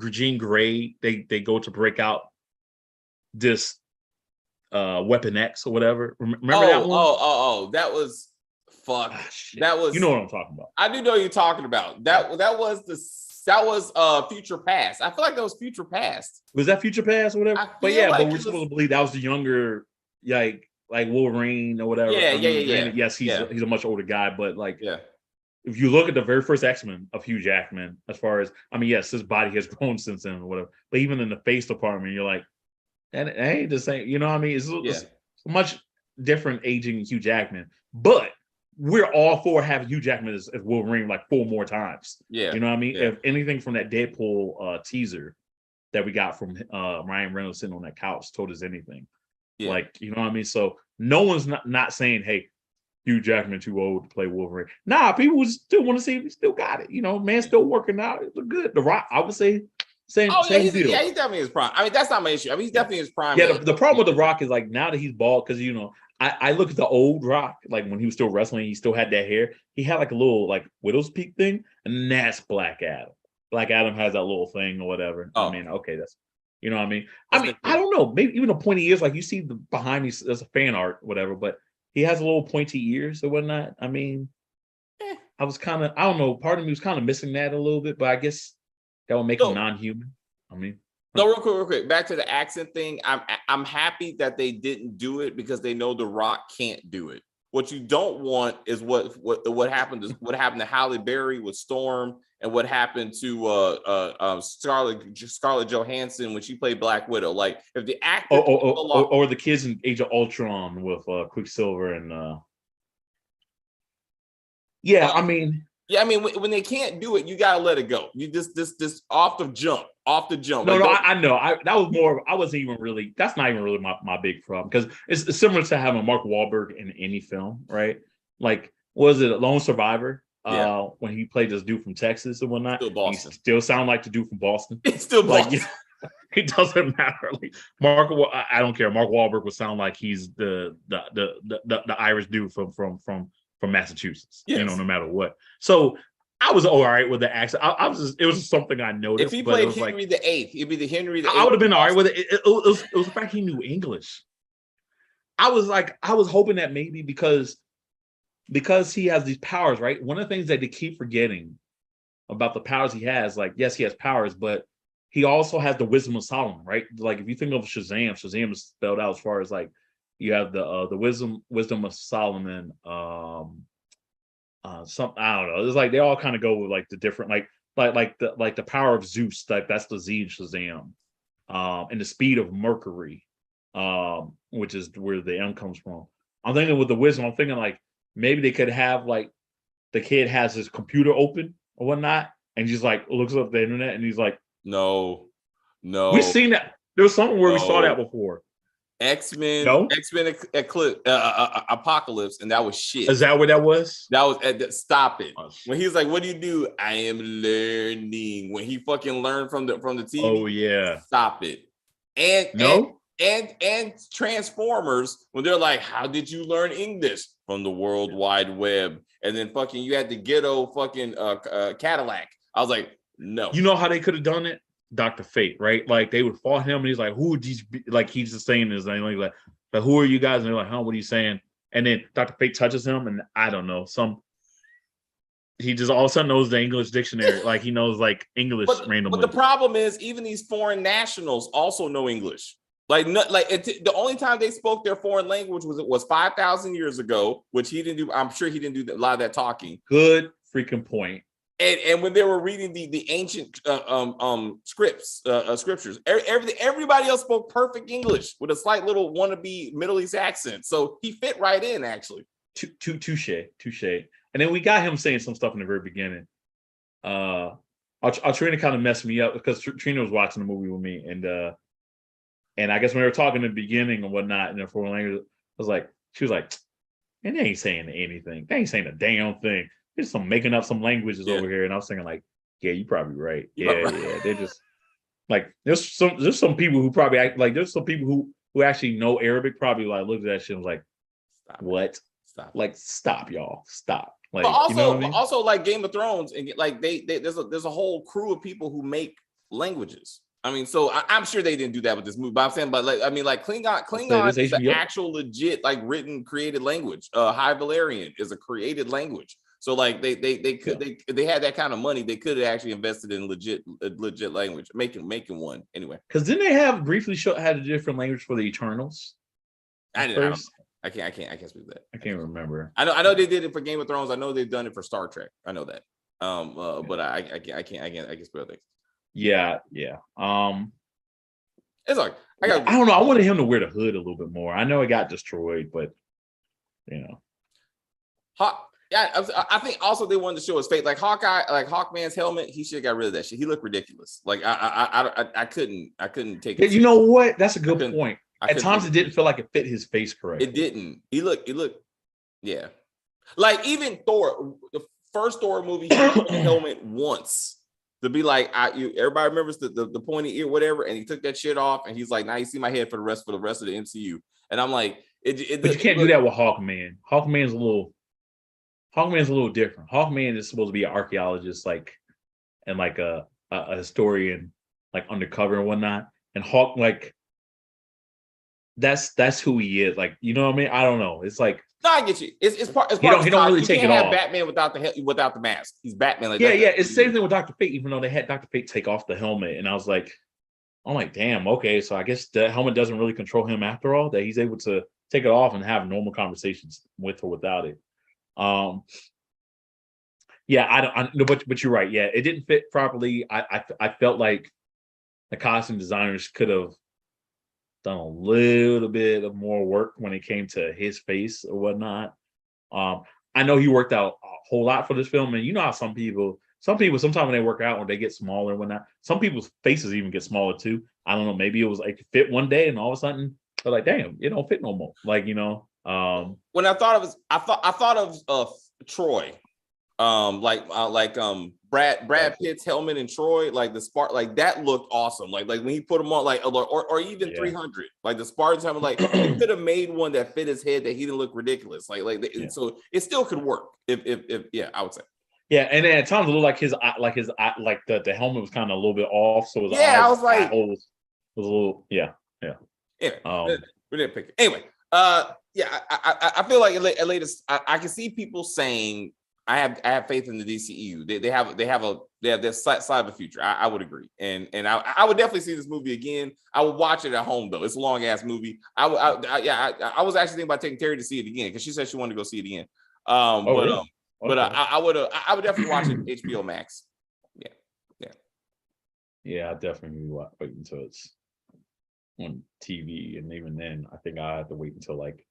Jean Grey they go to break out this Weapon X or whatever. Remember that one? That was fuck. That was, you know what I'm talking about. I do know what you're talking about. That was Future Past. I feel like that was Future Past. Was that Future Past or whatever? But yeah, but we're supposed to believe that was the younger like Wolverine or whatever. Yeah. Yes, he's a much older guy, but like if you look at the very first X-Men of Hugh Jackman, as far as yes, his body has grown since then or whatever. But even in the face department, you're like, and it ain't the same. You know what I mean? It's much different aging Hugh Jackman, but we're all for having Hugh Jackman as Wolverine like 4 more times. Yeah, you know what I mean? Yeah. If anything from that Deadpool teaser that we got from Ryan Reynolds sitting on that couch told us anything. Yeah. Like, you know what I mean? So no one's not saying, hey, Hugh Jackman too old to play Wolverine. Nah, people still want to see if he still got it. You know, man, still working out. It look good. The Rock, I would say, same deal. He's definitely his prime. I mean, that's not my issue. I mean, he's definitely his prime. Yeah, the problem with The Rock is like now that he's bald, because I look at the old Rock, like when he was still wrestling, he still had that hair. He had like a little like widow's peak thing, and that's Black Adam. Black Adam has that little thing or whatever. Oh. I mean, okay, that's you know what I mean. That's I don't know. Maybe even the pointy ears, like you see the behind me, there's a fan art, whatever. But he has a little pointy ears or whatnot. I mean, I was kind of, I don't know. Part of me was kind of missing that a little bit, but I guess that would make him non-human. I mean, no, real quick. Back to the accent thing. I'm happy that they didn't do it because they know The Rock can't do it. What you don't want is what happened to Halle Berry with Storm, and what happened to Scarlett Johansson when she played Black Widow. Like if the actor or the kids in Age of Ultron with Quicksilver and I mean. Yeah, I mean, when they can't do it, you gotta let it go. You just off the jump. No, like, I know. That was more. I wasn't even really. That's not even really my big problem because it's similar to having Mark Wahlberg in any film, right? Like, was it Lone Survivor? When he played this dude from Texas and whatnot, still Boston. He still sound like the dude from Boston. It's still Boston. Like, it doesn't matter. Like I don't care. Mark Wahlberg would sound like he's the Irish dude from Massachusetts, yes. You know, no matter what. So I was all right with the accent. It was just something I noticed. If he played Henry VIII, it'd be the Henry VIII. I would have been all right with it. It was the fact he knew English. I was hoping that maybe because he has these powers, right? One of the things that they keep forgetting about the powers he has, like, yes, he has powers, but he also has the wisdom of Solomon, right? Like, if you think of Shazam is spelled out as far as like, you have the wisdom of Solomon. Some I don't know. It's like they all kind of go with like the different like the power of Zeus. Like that's the Z in Shazam, and the speed of Mercury, which is where the M comes from. I'm thinking with the wisdom. I'm thinking like maybe they could have like the kid has his computer open or whatnot, and just like looks up the internet and he's like, no. We've seen that. There was something where we saw that before. X-Men Apocalypse, and that was shit. Is that what that was? That was stop it. When he was like, "What do you do?" I am learning. When he fucking learned from the TV. Oh yeah. Stop it. And Transformers, when they're like, "How did you learn English?" From the World Wide Web. And then fucking you had the ghetto fucking Cadillac. I was like, no. You know how they could have done it? Dr. Fate, right? Like they would fought him and he's like, who would these be? Like he's just saying his name, like, who are you guys? And they're like, huh, what are you saying? And then Dr. Fate touches him, and I don't know, he just all of a sudden knows the English dictionary, like he knows like English randomly. But the problem is, even these foreign nationals also know English. The only time they spoke their foreign language was 5,000 years ago, which he didn't do. I'm sure he didn't do a lot of that talking. Good freaking point. And when they were reading the ancient scriptures, everybody else spoke perfect English with a slight little wannabe Middle East accent. So he fit right in, actually. Touche. And then we got him saying some stuff in the very beginning. Trina kind of messed me up because Trina was watching the movie with me, and I guess when they were talking in the beginning and whatnot in their foreign language, she was like, man, they ain't saying anything. They ain't saying a damn thing. There's some making up some languages over here, and I was thinking like, yeah, you're probably right. Yeah. They're just like there's some people who probably act like there's some people who actually know Arabic probably like looked at that shit and was like, stop what? Stop. Like stop, y'all. Stop. Like but also, you know what I mean? Also like Game of Thrones, and like there's a whole crew of people who make languages. I mean, so I'm sure they didn't do that with this movie, but I'm saying, but like, I mean, like Klingon is an actual legit, like written, created language. High Valerian is a created language. So like they had that kind of money, they could have actually invested in legit language, making one anyway. Because didn't they have briefly had a different language for the Eternals? I can't speak to that. I can't remember. I know they did it for Game of Thrones. I know they've done it for Star Trek. I know that. But I can't speak things. Yeah. It's like I don't know. I wanted him to wear the hood a little bit more. I know it got destroyed, but you know. I think also they wanted to show his face, like Hawkeye, like Hawkman's helmet. He should have got rid of that shit. He looked ridiculous. Like I couldn't take it. You know what? That's a good point. At times it didn't feel like it fit his face correctly. It didn't. He looked. Yeah. Like even Thor, the first Thor movie, he put the helmet once to be like, everybody remembers the pointy ear, whatever, and he took that shit off, and he's like, now you see my head for the rest of the MCU, and I'm like, but you can't do that with Hawkman. Hawkman's a little different. Hawkman is supposed to be an archaeologist, like, and like a a historian, like undercover and whatnot. And Hawk, like that's who he is. Like, you know what I mean? I don't know. It's like No, I get you. It's part. It's he part of don't the he don't style. really You take can't it have off. Batman without the mask. He's Batman like Yeah, that. yeah. It's the same thing with Dr. Fate, even though they had Dr. Fate take off the helmet, and I was like, I'm like, damn, okay. So I guess the helmet doesn't really control him after all, that he's able to take it off and have normal conversations with or without it. Yeah, I no, but you're right. Yeah, it didn't fit properly. I felt like the costume designers could have done a little bit of more work when it came to his face or whatnot. Um, I know he worked out a whole lot for this film, and you know how some people sometimes when they work out, when they get smaller and whatnot, some people's faces even get smaller too. I don't know, maybe it was like fit one day and all of a sudden they're like, damn, it don't fit no more. Like, you know, When I thought of I thought of Troy, Brad Pitt's helmet in Troy, like the Spark, like that looked awesome. Like when he put him on, like or even 300, like the Spartans helmet, like they could have made one that fit his head that he didn't look ridiculous. So it still could work if yeah, I would say. Yeah, and then at times it looked like his eye, like the helmet was kind of a little bit off, so his Yeah, eyes, I was like, holes was a little, yeah. Anyway, we didn't pick it. Anyway, yeah, I feel like at latest I can see people saying I have faith in the DCEU. They have their side of the future. I would agree, and I would definitely see this movie again. I would watch it at home though. It's a long ass movie. I was actually thinking about taking Terry to see it again because she said she wanted to go see it again. Really? But Okay. I would definitely watch it HBO Max. Yeah, I definitely wait until it's on TV, and even then, I think I have to wait until like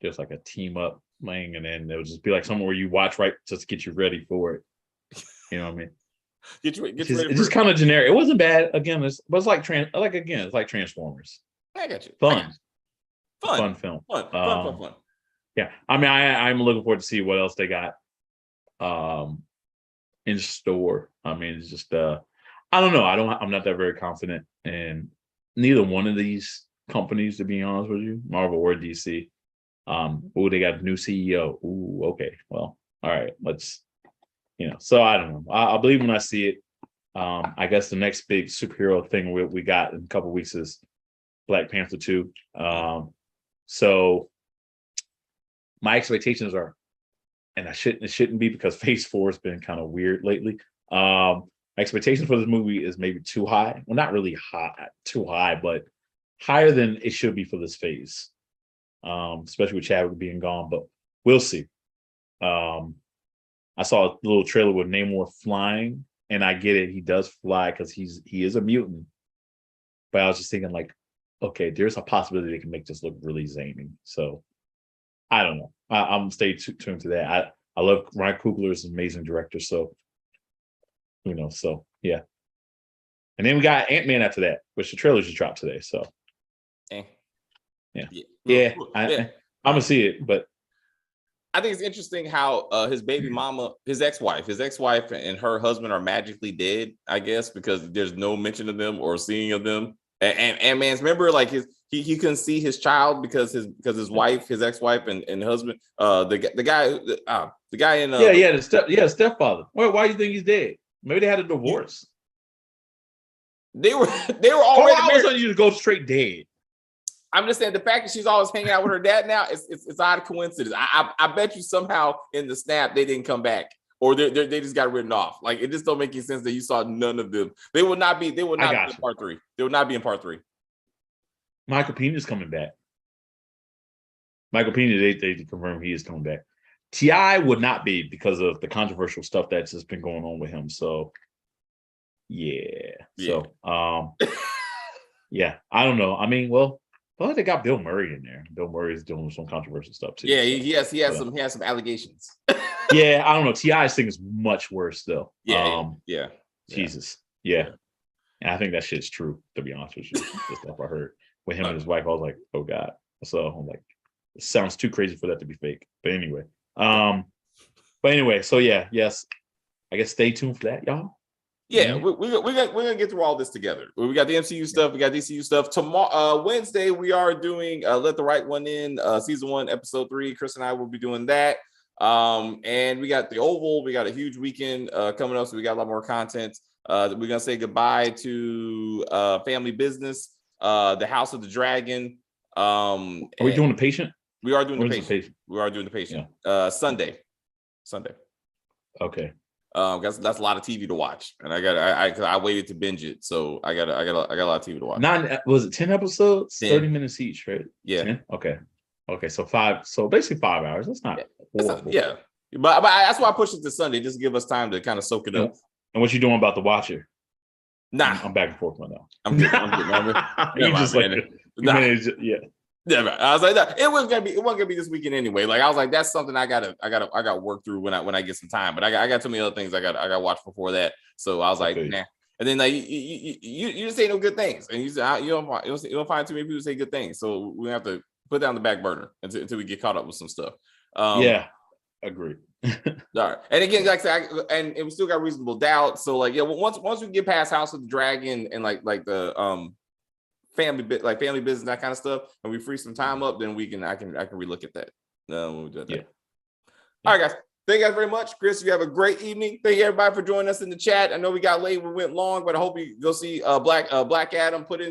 there's like a team up playing, and then it'll just be like somewhere you watch right just to get you ready for it. You know what I mean? Get you ready. It's just kind of generic. It wasn't bad. Again, it's like Transformers. I got you. Fun film. Fun. Yeah, I mean, I'm looking forward to see what else they got in store. I mean, it's just I don't know. I'm not that very confident in neither one of these companies, to be honest with you, Marvel or DC. They got a new CEO. Ooh, okay. Well, all right. Let's, so I don't know. I'll believe when I see it. I guess the next big superhero thing we got in a couple of weeks is Black Panther 2. So my expectations are, and it shouldn't be because Phase 4 has been kind of weird lately. Expectations for this movie is maybe too high. Well, not really too high, but higher than it should be for this phase. Especially with Chadwick being gone, but we'll see. I saw a little trailer with Namor flying, and I get it. He does fly because he is a mutant. But I was just thinking, like, okay, there's a possibility they can make this look really zany. So I don't know. I'm stay tuned to that. I love Ryan Coogler is an amazing director. So so yeah. And then we got Ant-Man after that, which the trailer just dropped today. So yeah. I'm gonna see it, but I think it's interesting how his baby mama, his ex-wife and her husband are magically dead, I guess, because there's no mention of them or seeing of them. And man's remember, like he couldn't see his child because his wife, his ex-wife and husband, the guy in the stepfather. Why do you think he's dead? Maybe they had a divorce. They were already married. All of a you to go straight dead. I'm just saying the fact that she's always hanging out with her dad now it's odd coincidence. I bet you somehow in the snap they didn't come back or they just got written off. Like it just don't make any sense that you saw none of them. They will not be in part 3. They will not be in part 3. Michael Pena's coming back. Michael Pena, they confirmed he is coming back. T.I. would not be because of the controversial stuff that's just been going on with him. So yeah. So yeah, I don't know. I mean, well, they got Bill Murray in there. Bill Murray is doing some controversial stuff too. Yeah, he has some allegations. Yeah, I don't know. T.I.'s thing is much worse though. Yeah. Jesus. Yeah. And I think that shit's true, to be honest with you. The stuff I heard with him and his wife, I was like, oh God. So I'm like, it sounds too crazy for that to be fake. But anyway. So yeah, yes. I guess stay tuned for that, y'all. Yeah, we're gonna get through all this together. We got the MCU stuff, we got DCU stuff. Tomorrow, Wednesday, we are doing Let the Right One In, season 1, episode 3. Chris and I will be doing that. And we got the Oval. We got a huge weekend coming up, so we got a lot more content We're gonna say goodbye to Family Business, The House of the Dragon. Are we doing The Patient? We are doing What The is Patient. We are doing The Patient. Yeah. Sunday. Okay. That's a lot of TV to watch, and I waited to binge it, so I got a lot of TV to watch. Was it 10 episodes? 10. 30 minutes each, right? Yeah. 10? Okay. So basically 5 hours. That's not horrible. Yeah. But that's why I pushed it to Sunday, just to give us time to kind of soak it up. And what you doing about The Watcher? Nah, I'm back and forth right now. I'm good. You just like, yeah. Yeah, right. I was like, no, it wasn't gonna be this weekend anyway. Like I was like, that's something I got work through when I get some time. But I got too many other things I got to watch before that. So I was like, nah. And then like you just say no good things, and you don't find too many people say good things. So we have to put down the back burner until we get caught up with some stuff. Yeah, agree. All right, and again, like I said, and we still got Reasonable Doubt. So like, yeah, once we get past House of the Dragon and like the family business, that kind of stuff, and we free some time up, then I can relook at that. When we do that. Yeah. All right, guys. Thank you guys very much. Chris, you have a great evening. Thank you everybody for joining us in the chat. I know we got late, we went long, but I hope you go see Black Adam put in